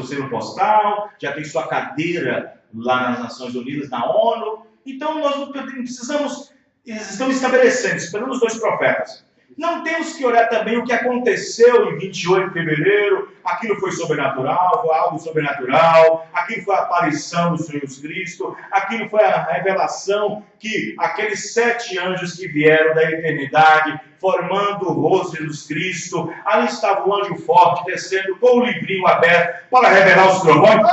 selo postal, já tem sua cadeira lá nas Nações Unidas, na ONU. Então nós não precisamos, eles estão estabelecendo, esperando os 2 profetas. Não temos que olhar também o que aconteceu em 28 de fevereiro, aquilo foi sobrenatural, foi algo sobrenatural, aquilo foi a aparição do Senhor Jesus Cristo, aquilo foi a revelação que aqueles 7 anjos que vieram da eternidade, formando o rosto de Jesus Cristo, ali estava o anjo forte descendo com o livrinho aberto para revelar os trovões.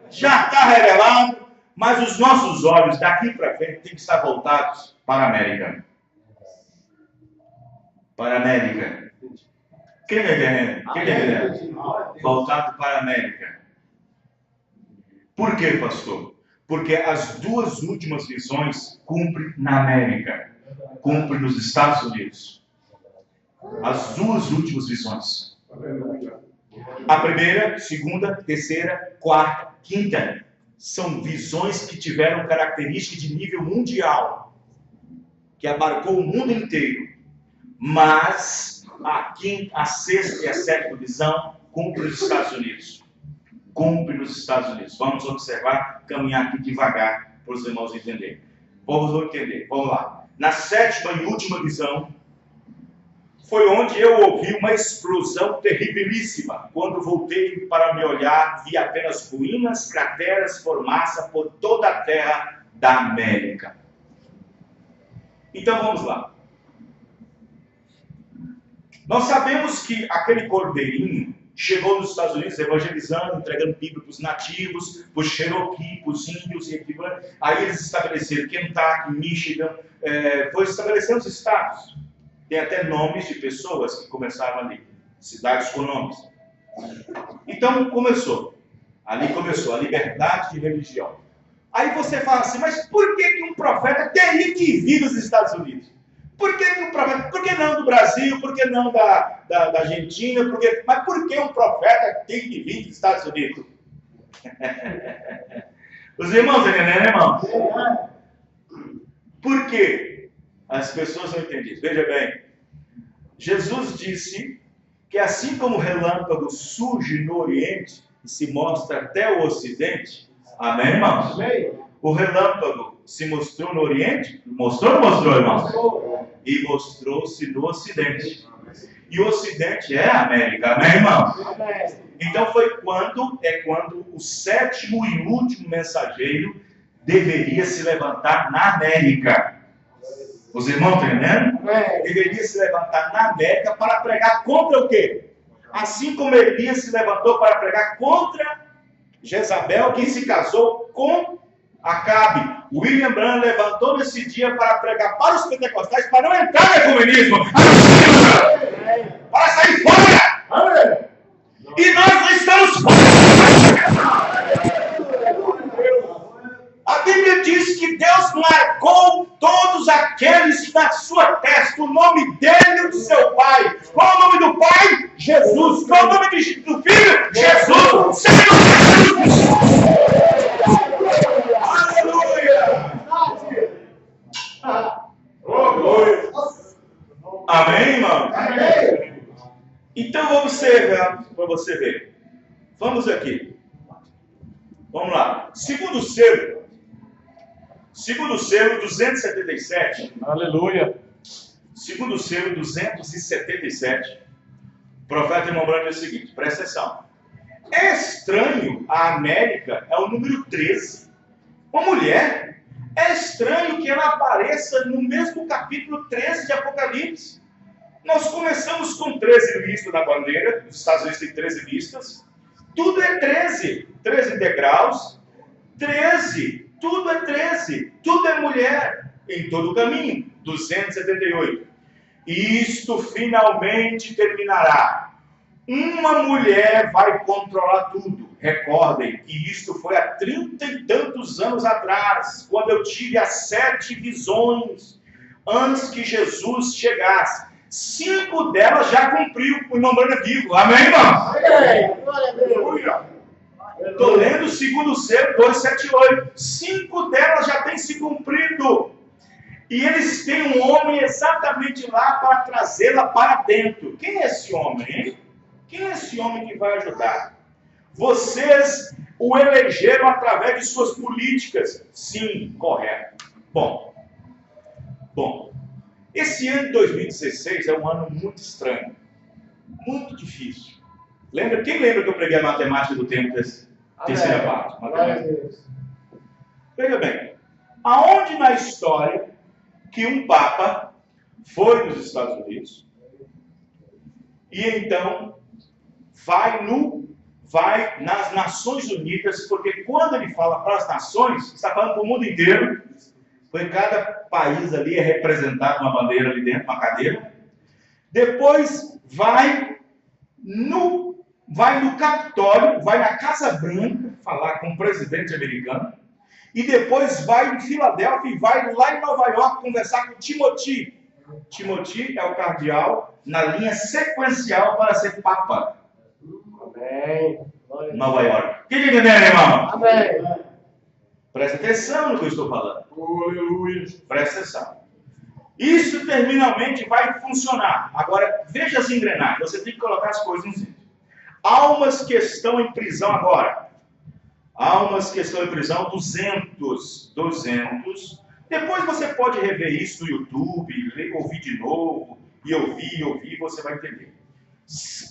Já está revelado, mas os nossos olhos daqui para frente têm que estar voltados para a América. Para a América. Quem está entendendo? Quem está entendendo? Voltado para a América. Por quê, pastor? Porque as 2 últimas visões cumprem na América. cumpre nos Estados Unidos. As duas últimas visões. A primeira, segunda, terceira, quarta, quinta. São visões que tiveram característica de nível mundial, que abarcou o mundo inteiro. Mas a quinta, a sexta e a sétima visão cumpre nos Estados Unidos. Cumpre nos Estados Unidos. Vamos observar, caminhar aqui devagar para os irmãos entenderem. Vamos entender. Vamos lá. Na sétima e última visão, foi onde eu ouvi uma explosão terribilíssima. Quando voltei para me olhar, vi apenas ruínas, crateras, fumaça por toda a terra da América. Então vamos lá. Nós sabemos que aquele cordeirinho chegou nos Estados Unidos evangelizando, entregando Bíblia para os nativos, para os Cherokee, para os índios, e aí eles estabeleceram Kentucky, Michigan, foi estabelecendo os estados. Tem até nomes de pessoas que começaram ali, cidades com nomes. Então começou, ali começou a liberdade de religião. Aí você fala assim, mas por que um profeta teria que vir dos Estados Unidos? Por que um profeta? Por que não do Brasil? Por que não da Argentina? Mas por que um profeta tem que vir dos Estados Unidos? Os irmãos entendem, irmãos? Por quê? As pessoas não entendem isso. Veja bem, Jesus disse que assim como o relâmpago surge no Oriente e se mostra até o Ocidente, amém, irmãos? Amém. O relâmpago se mostrou no Oriente? Mostrou ou não mostrou, irmãos? E mostrou-se no Ocidente. E o Ocidente é a América, amém, irmãos? Amém. Então foi quando o sétimo e último mensageiro deveria se levantar na América. Os irmãos estão entendendo? Deveria se levantar na América para pregar contra o quê? Assim como Elias se levantou para pregar contra Jezabel, que se casou com Acabe. William Branham levantou nesse dia para pregar para os pentecostais, para não entrar no ecumenismo, para sair fora. E nós não estamos fora. A Bíblia diz que Deus marcou todos aqueles na sua testa, o nome dele e do seu pai. Qual é o nome do pai? Jesus. Qual é o nome do filho? Jesus. Senhor Jesus. Amém, irmão? Amém. Então vamos observar para você ver. Vamos aqui. Vamos lá. Segundo selo 277. Aleluia. Segundo selo 277. O profeta irmão Branham diz o seguinte, presta atenção. É estranho, a América é o número 13. Uma mulher, é estranho que ela apareça no mesmo capítulo 13 de Apocalipse. Nós começamos com 13 listas na bandeira, os Estados Unidos tem 13 listas. Tudo é 13. 13 degraus, 13. Tudo é 13. Tudo é mulher em todo o caminho. 278. Isto finalmente terminará. Uma mulher vai controlar tudo. Recordem que isto foi há 30 e tantos anos atrás, quando eu tive as 7 visões, antes que Jesus chegasse. 5 delas já cumpriu, o irmão Branham vivo. Amém, irmão? Aleluia. Estou lendo o segundo selo 278. 5 delas já têm se cumprido. E eles têm um homem exatamente lá para trazê-la para dentro. Quem é esse homem, hein? Quem é esse homem que vai ajudar? Vocês o elegeram através de suas políticas. Sim, correto. Bom, esse ano de 2016 é um ano muito estranho. Muito difícil. Quem lembra que eu preguei a matemática do tempo desse terceira parte? Veja bem, aonde na história que um Papa foi nos Estados Unidos e então vai nas Nações Unidas, porque quando ele fala para as nações, está falando para o mundo inteiro, porque cada país ali é representado uma bandeira ali dentro, uma cadeira. Depois vai no Capitólio, vai na Casa Branca falar com o presidente americano, e depois vai em Filadélfia e vai lá em Nova York conversar com Timothy. Timothy é o cardeal na linha sequencial para ser papa. Amém. Nova York. Quem está entendendo, irmão? Amém. Presta atenção no que eu estou falando. Aleluia. Presta atenção. Isso terminalmente vai funcionar. Agora, veja as engrenagens. Você tem que colocar as coisas no sentido. Almas que estão em prisão agora. Almas que estão em prisão, 200. Depois você pode rever isso no YouTube, ouvir de novo, e ouvir, você vai entender.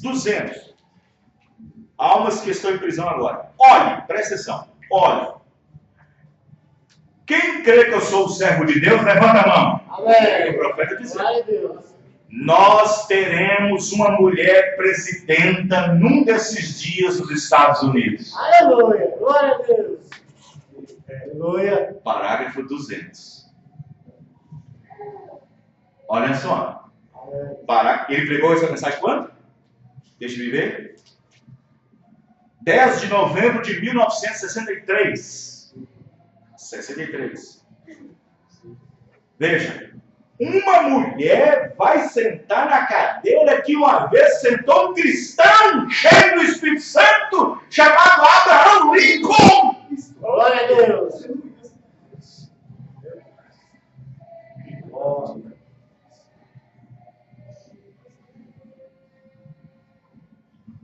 200. Almas que estão em prisão agora. Olhe, presta atenção. Olhe. Quem crê que eu sou o servo de Deus, levanta a mão. Amém. O profeta dizendo. Glória a Deus. Nós teremos uma mulher presidenta num desses dias nos Estados Unidos. Aleluia. Glória a Deus. Aleluia. Parágrafo 200. Olha só. Ele pregou essa mensagem quando? Deixa eu ver. 10 de novembro de 1963. 63. Veja. Uma mulher vai sentar na cadeira que uma vez sentou um cristão cheio do Espírito Santo chamado Abraham Lincoln. Glória a Deus.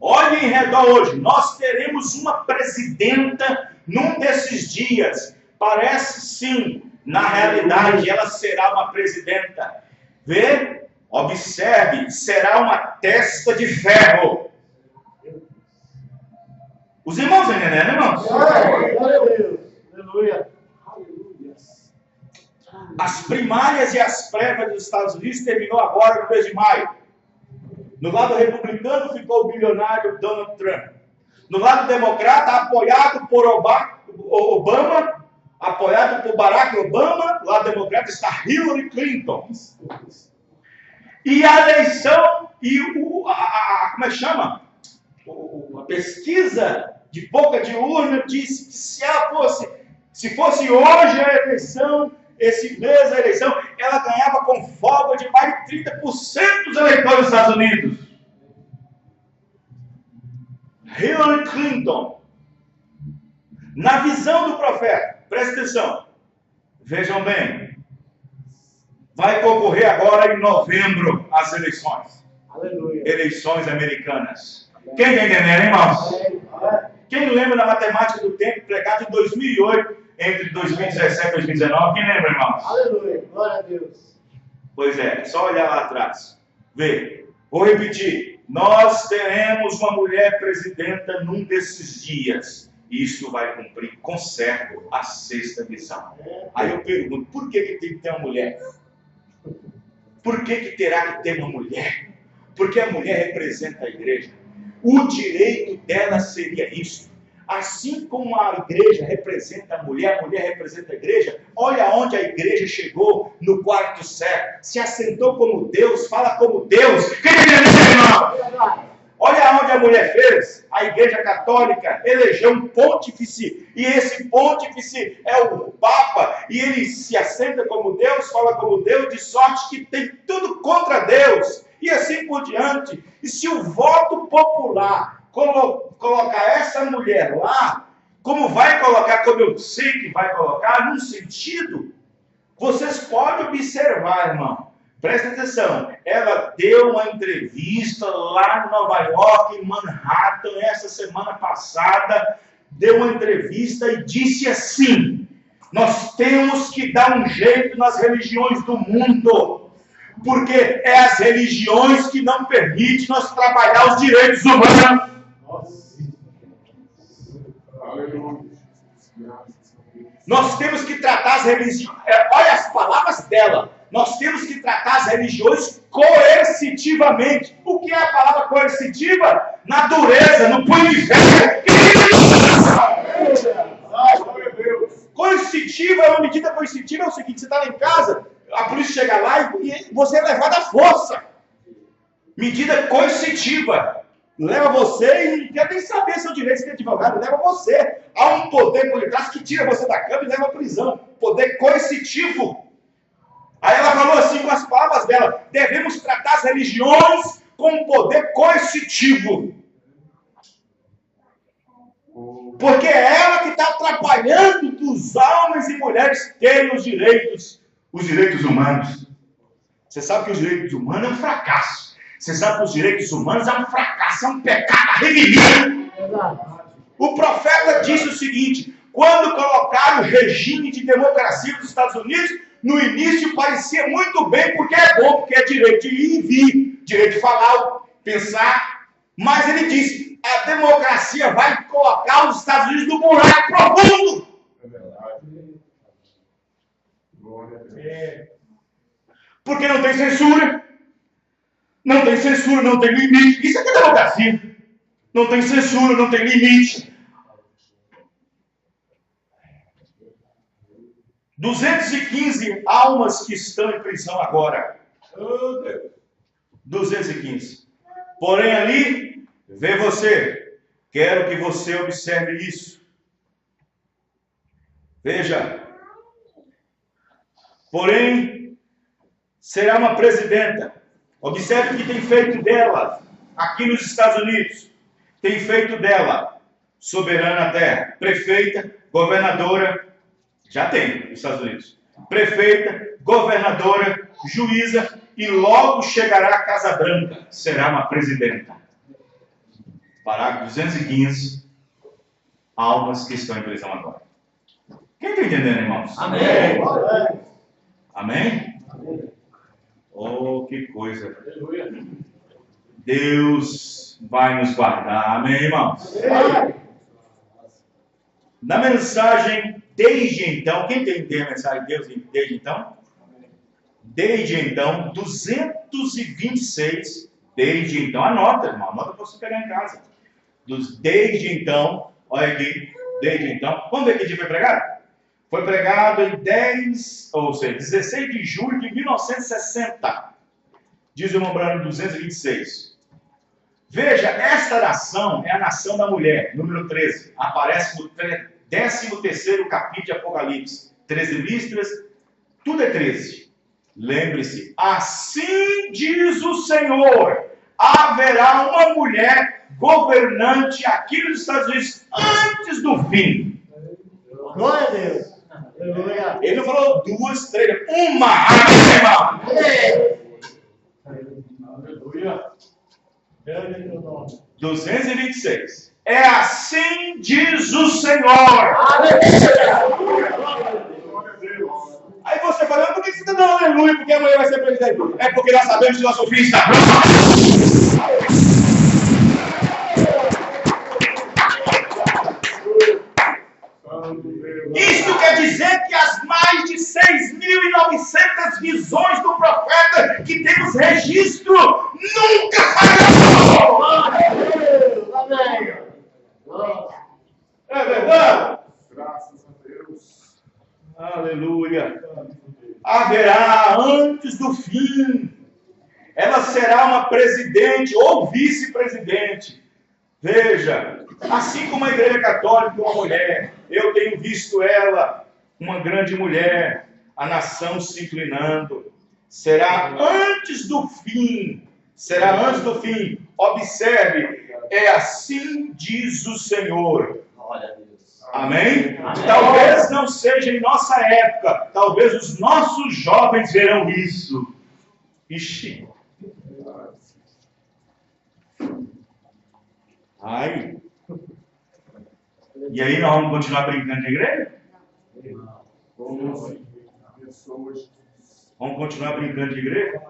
Olhe em redor hoje. Nós teremos uma presidenta num desses dias. Parece sim. Na realidade, ela será uma presidenta. Vê? Observe, será uma testa de ferro. Os irmãos entendendo, irmãos? Glória a Deus. Aleluia. As primárias e as prévias dos Estados Unidos terminou agora no mês de maio. No lado republicano ficou o bilionário Donald Trump. No lado democrata, apoiado por Obama, apoiado por Barack Obama, do lado democrata está Hillary Clinton. E a eleição, como é que chama? A pesquisa de boca de urna disse que se fosse hoje a eleição, esse mês a eleição, ela ganhava com folga de mais de 30% dos eleitores dos Estados Unidos. Hillary Clinton. Na visão do profeta, presta atenção, vejam bem, vai concorrer agora em novembro as eleições. Aleluia. Eleições americanas. Quem está entendendo, irmãos? Quem lembra da matemática do tempo pregada em 2008, entre 2017 e 2019? Quem lembra, irmãos? Aleluia. Glória a Deus. Pois é só olhar lá atrás. Vê, vou repetir. Nós teremos uma mulher presidenta num desses dias. Isso vai cumprir com certo a sexta missão. Aí eu pergunto, por que tem que ter uma mulher? Por que terá que ter uma mulher? Porque a mulher representa a igreja. O direito dela seria isso. Assim como a igreja representa a mulher representa a igreja, olha onde a igreja chegou no quarto século. Se assentou como Deus, fala como Deus. Quem entendeu, irmão? Olha onde a mulher fez. A igreja católica elegeu um pontífice. E esse pontífice é o Papa. E ele se assenta como Deus, fala como Deus, de sorte que tem tudo contra Deus. E assim por diante. E se o voto popular colocar essa mulher lá, como vai colocar, como eu sei que vai colocar, num sentido, vocês podem observar, irmão. Presta atenção, ela deu uma entrevista lá em Nova York, em Manhattan, essa semana passada, deu uma entrevista e disse assim: nós temos que dar um jeito nas religiões do mundo, porque é as religiões que não permitem nós trabalhar os direitos humanos. Nós temos que tratar as religiões, olha as palavras dela, nós temos que tratar as religiões coercitivamente. O que é a palavra coercitiva? Na dureza, no punho de ferro. Coercitiva, uma medida coercitiva é o seguinte: você está lá em casa, a polícia chega lá e você é levado à força. Medida coercitiva. Leva você e não quer nem saber seu direito de advogado, leva você. há um poder por detrás que tira você da cama e leva à prisão. Poder coercitivo. Aí ela falou assim com as palavras dela: devemos tratar as religiões com poder coercitivo. Porque é ela que está atrapalhando os homens e mulheres terem os direitos humanos. Você sabe que os direitos humanos é um fracasso. Você sabe que os direitos humanos é um fracasso, é um pecado a reviver. O profeta disse o seguinte: quando colocaram o regime de democracia dos Estados Unidos, no início parecia muito bem, porque é bom, porque é direito de ir e vir, direito de falar, pensar. Mas ele disse: a democracia vai colocar os Estados Unidos no buraco profundo. É verdade. Glória a Deus. Porque não tem censura. Não tem censura, não tem limite. Isso é que é democracia. Não tem censura, não tem limite. 215 almas que estão em prisão agora. Oh, Deus. 215. Porém ali, vê você. Quero que você observe isso. Veja. Porém, será uma presidenta. Observe o que tem feito dela aqui nos Estados Unidos. Tem feito dela soberana da terra, prefeita, governadora, já tem nos Estados Unidos. Prefeita, governadora, juíza e logo chegará à Casa Branca, será uma presidenta. Parágrafo 215, almas que estão em prisão agora. Quem está entendendo, irmãos? Amém. Amém? Oh, que coisa. Deus vai nos guardar. Amém, irmãos? Na mensagem, desde então, quem tem a mensagem de Deus desde então? Desde então, 226, desde então, anota, irmão, anota para você pegar em casa. Desde então, olha aqui, desde então, vamos ver que dia foi pregado? Foi pregado em 16 de julho de 1960. Diz o irmão Branco 226. Veja, esta nação é a nação da mulher, número 13. Aparece no 13º capítulo de Apocalipse. 13 listras, tudo é 13. Lembre-se, assim diz o Senhor, haverá uma mulher governante aqui nos Estados Unidos antes do fim. Glória a Deus. Aleluia. Ele não falou 2, 3, uma. Amém, irmão? Aleluia. Grande é teu nome. 226. É assim diz o Senhor. Aí você fala, por que você está dando aleluia? Porque amanhã vai ser presidente. É porque nós sabemos que nosso fim está próximo. Isto quer dizer que as mais de 6.900 visões do profeta que temos registro nunca falhou. Amém. É verdade? Graças a Deus. Aleluia. Haverá antes do fim. Ela será uma presidente ou vice-presidente. Veja, assim como a Igreja Católica é uma mulher, eu tenho visto ela, uma grande mulher, a nação se inclinando. Será antes do fim. Será antes do fim. Observe, é assim diz o Senhor. Glória a Deus. Amém? Talvez não seja em nossa época, talvez os nossos jovens verão isso. Ixi. Ai. E aí nós vamos continuar brincando de igreja? Vamos continuar brincando de igreja?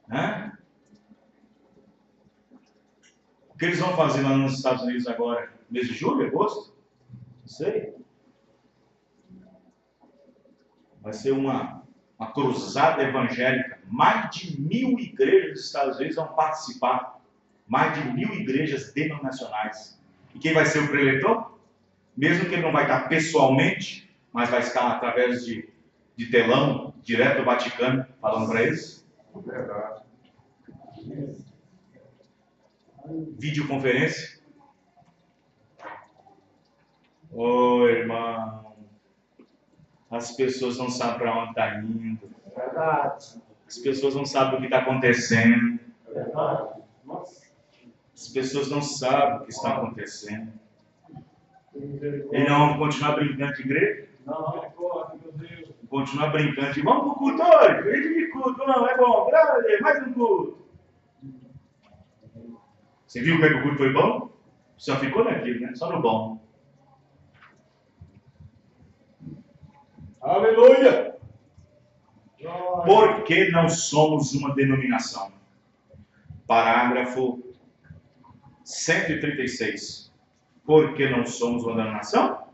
Hã? O que eles vão fazer lá nos Estados Unidos agora? Mês de julho, agosto? Não sei. Vai ser uma cruzada evangélica. Mais de 1.000 igrejas dos Estados Unidos vão participar. Mais de 1.000 igrejas denominacionais. E quem vai ser o preletor? Mesmo que ele não vai estar pessoalmente, mas vai estar através de telão, direto do Vaticano, falando para eles. Verdade. Videoconferência. As pessoas não sabem para onde está indo. Verdade. As pessoas não sabem o que está acontecendo. Verdade. Nossa. As pessoas não sabem o que está acontecendo. Misericórdia. E não vão continuar brincando de igreja? Não, misericórdia, meu Deus. Continuar brincando de vamos pro culto hoje, vídeo de culto, não, é bom, mais um culto. Você viu como é que o culto foi bom? Só ficou naquilo, né? Só no bom. Aleluia. Por que não somos uma denominação? Parágrafo 136. Por que não somos uma denominação?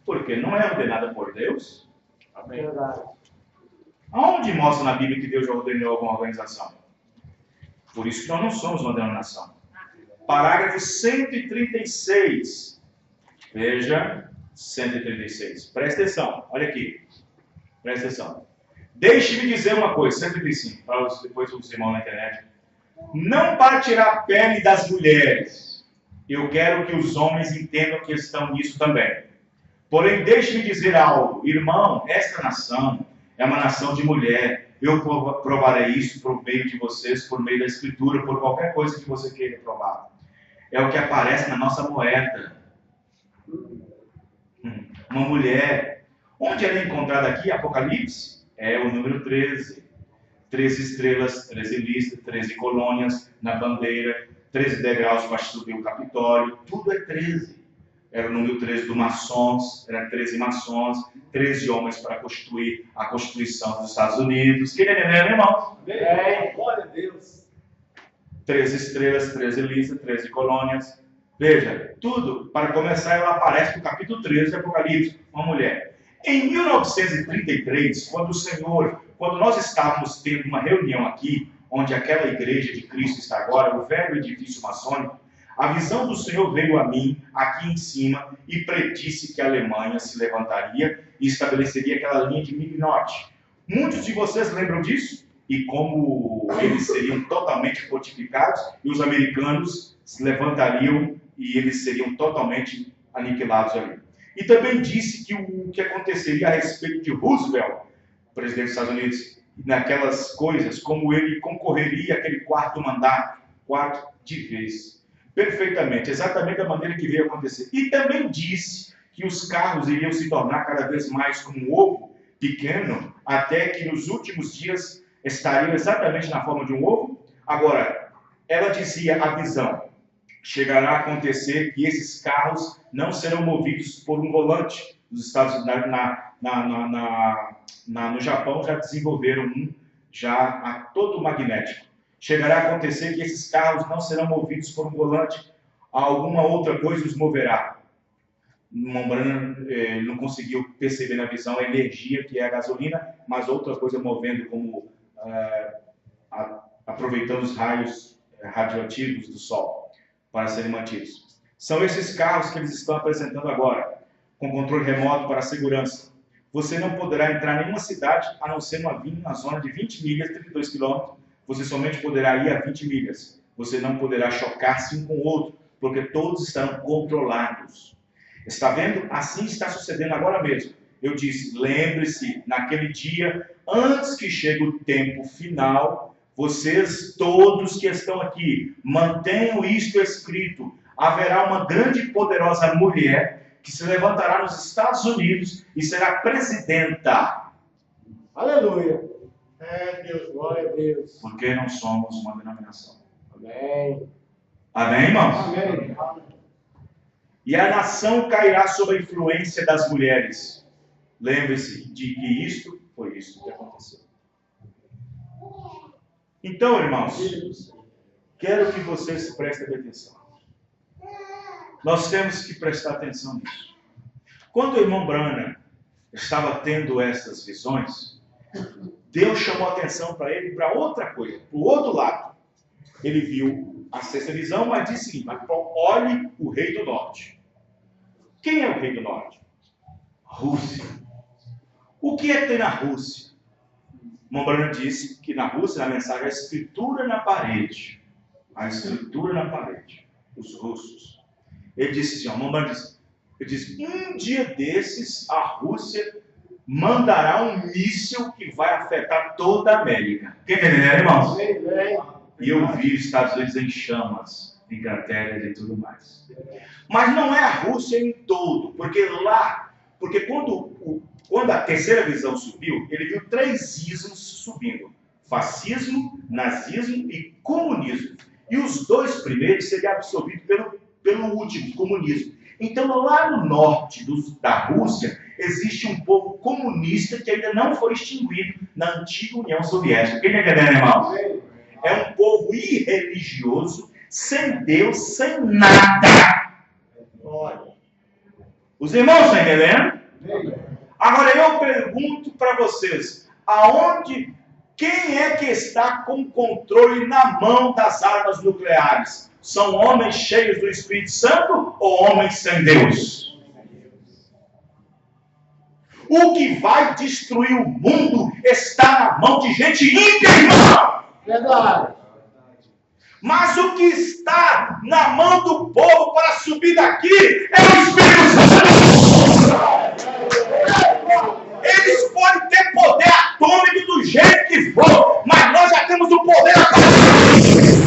Porque não é ordenada por Deus. Amém. Verdade. Aonde mostra na Bíblia que Deus já ordenou alguma organização? Por isso que nós não somos uma denominação. Parágrafo 136. Veja, 136. Presta atenção, olha aqui. Presta atenção. Deixe-me dizer uma coisa, 135, para depois os irmãos na internet. Não para tirar a pele das mulheres. Eu quero que os homens entendam que estão nisso também. Porém, deixe-me dizer algo. Irmão, esta nação é uma nação de mulher. Eu provarei isso por meio de vocês, por meio da Escritura, por qualquer coisa que você queira provar. É o que aparece na nossa moeda. Uma mulher. Onde ela é encontrada aqui? Apocalipse? É o número 13. 13 estrelas, 13 listas, 13 colônias na bandeira, 13 degraus para subir o Capitólio. Tudo é 13. Era o número 13 do maçons, eram 13 maçons, 13 homens para constituir a Constituição dos Estados Unidos. Quem entendeu, irmão? Glória a Deus. 13 estrelas, 13 listas, 13 colônias. Veja, tudo, para começar, ela aparece no capítulo 13 de Apocalipse, uma mulher. Em 1933, quando nós estávamos tendo uma reunião aqui, onde aquela igreja de Cristo está agora, o velho edifício maçônico, a visão do Senhor veio a mim, aqui em cima, e predisse que a Alemanha se levantaria e estabeleceria aquela linha de Mid-Norte. Muitos de vocês lembram disso? E como eles seriam totalmente fortificados, e os americanos se levantariam e eles seriam totalmente aniquilados ali. E também disse que o que aconteceria a respeito de Roosevelt, presidente dos Estados Unidos, naquelas coisas, como ele concorreria àquele quarto mandato, quarto de vez. Perfeitamente, exatamente da maneira que veio acontecer. E também disse que os carros iriam se tornar cada vez mais como um ovo pequeno, até que nos últimos dias estariam exatamente na forma de um ovo. Agora, ela dizia a visão, chegará a acontecer que esses carros não serão movidos por um volante. Os Estados Unidos, no Japão, já desenvolveram um já todo magnético. Chegará a acontecer que esses carros não serão movidos por um volante, alguma outra coisa os moverá. Mombrana não conseguiu perceber na visão a energia que é a gasolina, mas outra coisa movendo como aproveitando os raios radioativos do Sol para serem mantidos. São esses carros que eles estão apresentando agora, com controle remoto para a segurança. Você não poderá entrar em nenhuma cidade, a não ser na zona de 20 milhas, 32 quilômetros. Você somente poderá ir a 20 milhas. Você não poderá chocar-se um com o outro, porque todos estarão controlados. Está vendo? Assim está sucedendo agora mesmo. Eu disse, lembre-se, naquele dia, antes que chegue o tempo final, vocês todos que estão aqui, mantenham isto escrito. Haverá uma grande e poderosa mulher que se levantará nos Estados Unidos e será presidenta. Aleluia. É, Deus, glória a Deus. Porque não somos uma denominação. Amém. Amém, irmãos? Amém. E a nação cairá sob a influência das mulheres. Lembre-se de que isto foi isso que aconteceu. Então, irmãos, quero que vocês prestem atenção. Nós temos que prestar atenção nisso. Quando o irmão Branham estava tendo essas visões, Deus chamou a atenção para ele para outra coisa, para o outro lado. Ele viu a sexta visão, mas disse o seguinte, olhe o rei do norte. Quem é o rei do norte? Rússia. O que é que tem na Rússia? Mombrana disse que na Rússia, na mensagem, a escritura na parede. A escritura na parede. Os russos. Ele disse assim, Mombrana disse, um dia desses a Rússia mandará um míssil que vai afetar toda a América. Quem está entendendo, irmãos? E eu vi os Estados Unidos em chamas, em crateras e tudo mais. Mas não é a Rússia em todo, porque quando a terceira visão subiu, ele viu 3 ismos subindo: fascismo, nazismo e comunismo. E os 2 primeiros seriam absorvidos pelo último, comunismo. Então, lá no norte da Rússia, existe um povo comunista que ainda não foi extinguido na antiga União Soviética. Quem está entendendo, irmão? É um povo irreligioso, sem Deus, sem nada. Os irmãos estão entendendo? Agora eu pergunto para vocês, quem é que está com controle na mão das armas nucleares? São homens cheios do Espírito Santo ou homens sem Deus? O que vai destruir o mundo está na mão de gente ímpia, irmão. Verdade. Mas o que está na mão do povo para subir daqui é o Espírito Santo. Eles podem ter poder atômico do jeito que for, mas nós já temos o poder atômico.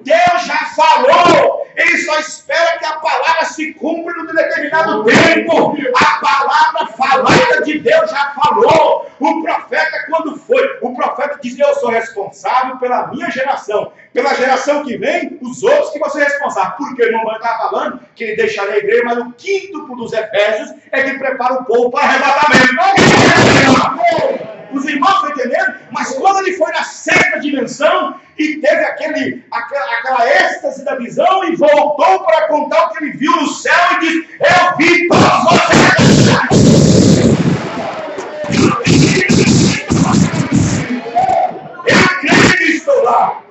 Deus já falou, ele só espera que a palavra se cumpra num determinado tempo. A palavra falada de Deus já falou. O profeta, quando foi? O profeta diz: eu sou responsável pela minha geração. Pela geração que vem, os outros que vão ser responsáveis. Porque o irmão está falando que ele deixará a igreja, mas o quinto dos Efésios é que prepara o povo para arrebatamento. Os irmãos estão entendendo? Mas quando ele foi na 6ª dimensão e teve aquela êxtase da visão e voltou para contar o que ele viu no céu e disse: eu vi todos vocês. Eu creio que estou lá.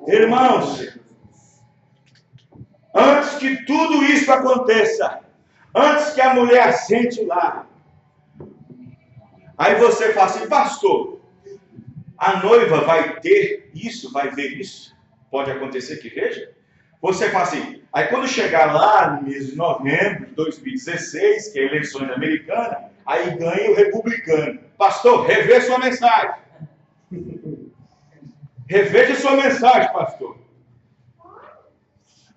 Irmãos, antes que tudo isso aconteça, antes que a mulher sente lá, aí você fala assim: pastor, a noiva vai ter isso, vai ver isso? Pode acontecer que veja? Você fala assim, aí quando chegar lá no mês de novembro de 2016, que é eleições americanas, aí ganha o republicano. Pastor, reveja sua mensagem. Reveja sua mensagem, pastor.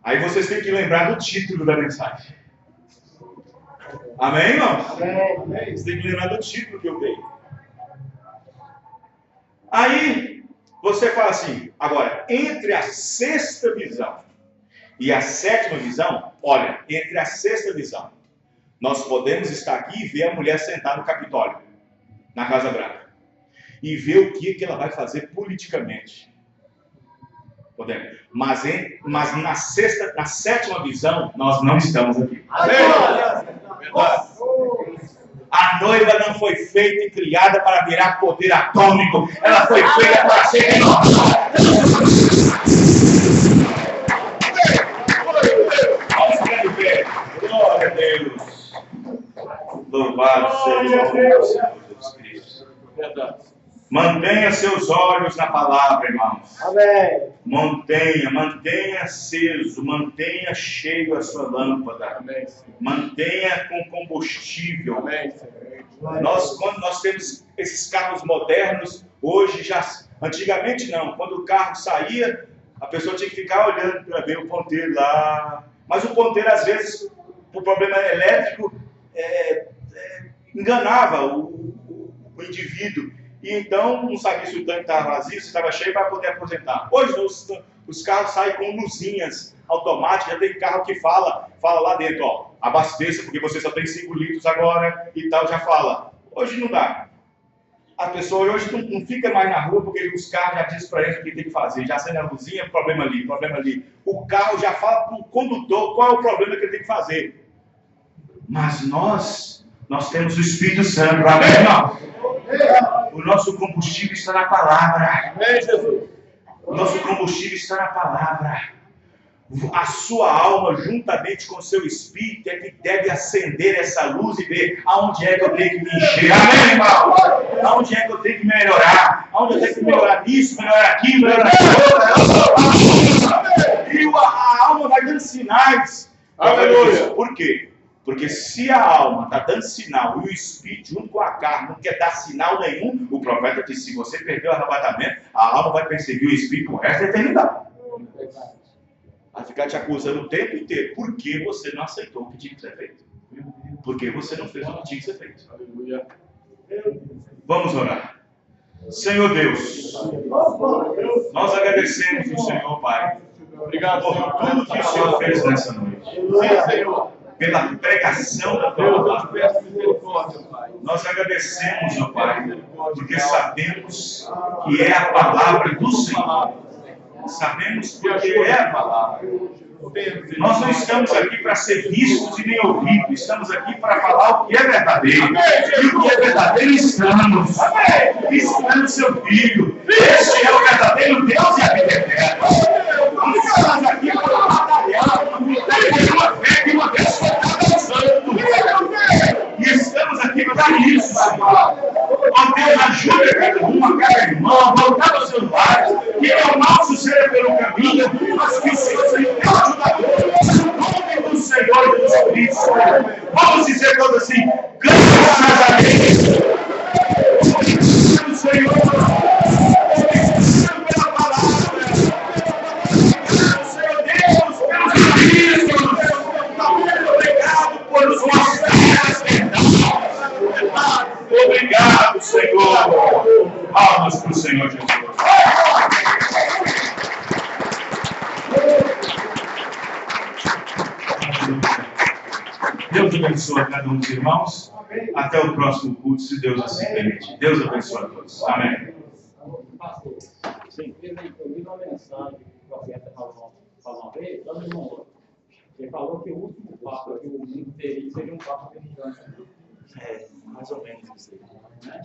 Aí vocês têm que lembrar do título da mensagem. Amém, irmãos? Amém. Você tem que lembrar do título que eu dei. Aí você fala assim, agora, entre a 6ª visão e a 7ª visão, olha, entre a 6ª visão, nós podemos estar aqui e ver a mulher sentar no Capitólio, na Casa Branca, e ver o que ela vai fazer politicamente. Podemos. Mas na 7ª visão, nós não estamos aqui. A noiva não foi feita e criada para virar poder atômico. Ela foi feita para ser renovada. Glória a Deus. Louvado seja Deus, Jesus Cristo. Mantenha seus olhos na palavra, irmãos. Amém. Mantenha aceso, mantenha cheio a sua lâmpada. Amém. Mantenha com combustível. Amém. Quando nós temos esses carros modernos, hoje já, antigamente não, quando o carro saía, a pessoa tinha que ficar olhando para ver o ponteiro lá. Mas o ponteiro, às vezes, por problema elétrico, enganava o indivíduo. E então não sabia se o tanque estava vazio, se estava cheio, para poder aposentar. Hoje os carros saem com luzinhas automáticas, já tem carro que fala lá dentro, ó, abasteça porque você só tem 5 litros agora e tal, já fala. Hoje não dá. A pessoa hoje não fica mais na rua porque os carros já dizem para eles o que tem que fazer, já acende a luzinha, problema ali, problema ali. O carro já fala para o condutor qual é o problema que ele tem que fazer. Mas nós temos o Espírito Santo, amém, irmão? O nosso combustível está na palavra. Amém, Jesus. O nosso combustível está na palavra. A sua alma, juntamente com o seu espírito, é que deve acender essa luz e ver aonde é que eu tenho que me encher. Amém, irmão? Aonde é que eu tenho que melhorar? Aonde eu tenho que melhorar nisso, melhorar aquilo, melhorar aquilo. E a alma vai dando sinais. Aleluia. Por quê? Porque se a alma está dando sinal e o espírito, junto com a carne, não quer dar sinal nenhum, o profeta disse: se você perder o arrebatamento, a alma vai perseguir o espírito o resto da eternidade. Vai ficar te acusando o tempo inteiro. Por que você não aceitou o que tinha que ser feito? Porque você não fez o que tinha que ser feito. Aleluia. Vamos orar. Senhor Deus, nós agradecemos o Senhor, Pai, Obrigado, por Senhor. tudo que o Senhor fez nessa noite, Sim, Senhor. pela pregação da tua Deus, eu te palavra. peço misericórdia, Pai. Nós agradecemos, ó Pai, porque sabemos que é a palavra do Senhor. Sabemos porque é a palavra. Nós não estamos aqui para ser vistos e nem ouvidos. Estamos aqui para falar o que é verdadeiro. E o que é verdadeiro estamos. Estamos seu Filho. Este é o verdadeiro Deus e a vida eterna. Nós estamos aqui para batalhar uma fé que uma vez foi dada ao santo. E estamos aqui para isso, Senhor. Ó Deus, ajuda cada uma, cada irmão, a voltar aos seus lares. Que o mal suceda pelo caminho, mas que o Senhor seja teu ajudador. Em nome do Senhor Jesus Cristo. Vamos dizer todos assim: graças a Deus. Obrigado, Senhor. Obrigado pela palavra. Obrigado, Senhor Deus, pelos amigos. Obrigado por nos mostrar as verdades. Obrigado, Senhor. Palmas para o Senhor Jesus. Deus abençoe a cada um dos irmãos. Até o próximo culto, se Deus assim permitir. Deus abençoe a todos. Amém. Pastor, sim. Eu vi uma mensagem que o profeta falou uma vez, lá no irmão. Ele falou que o último papa que o mundo teria seria um papa americano. É, mais ou menos isso aí.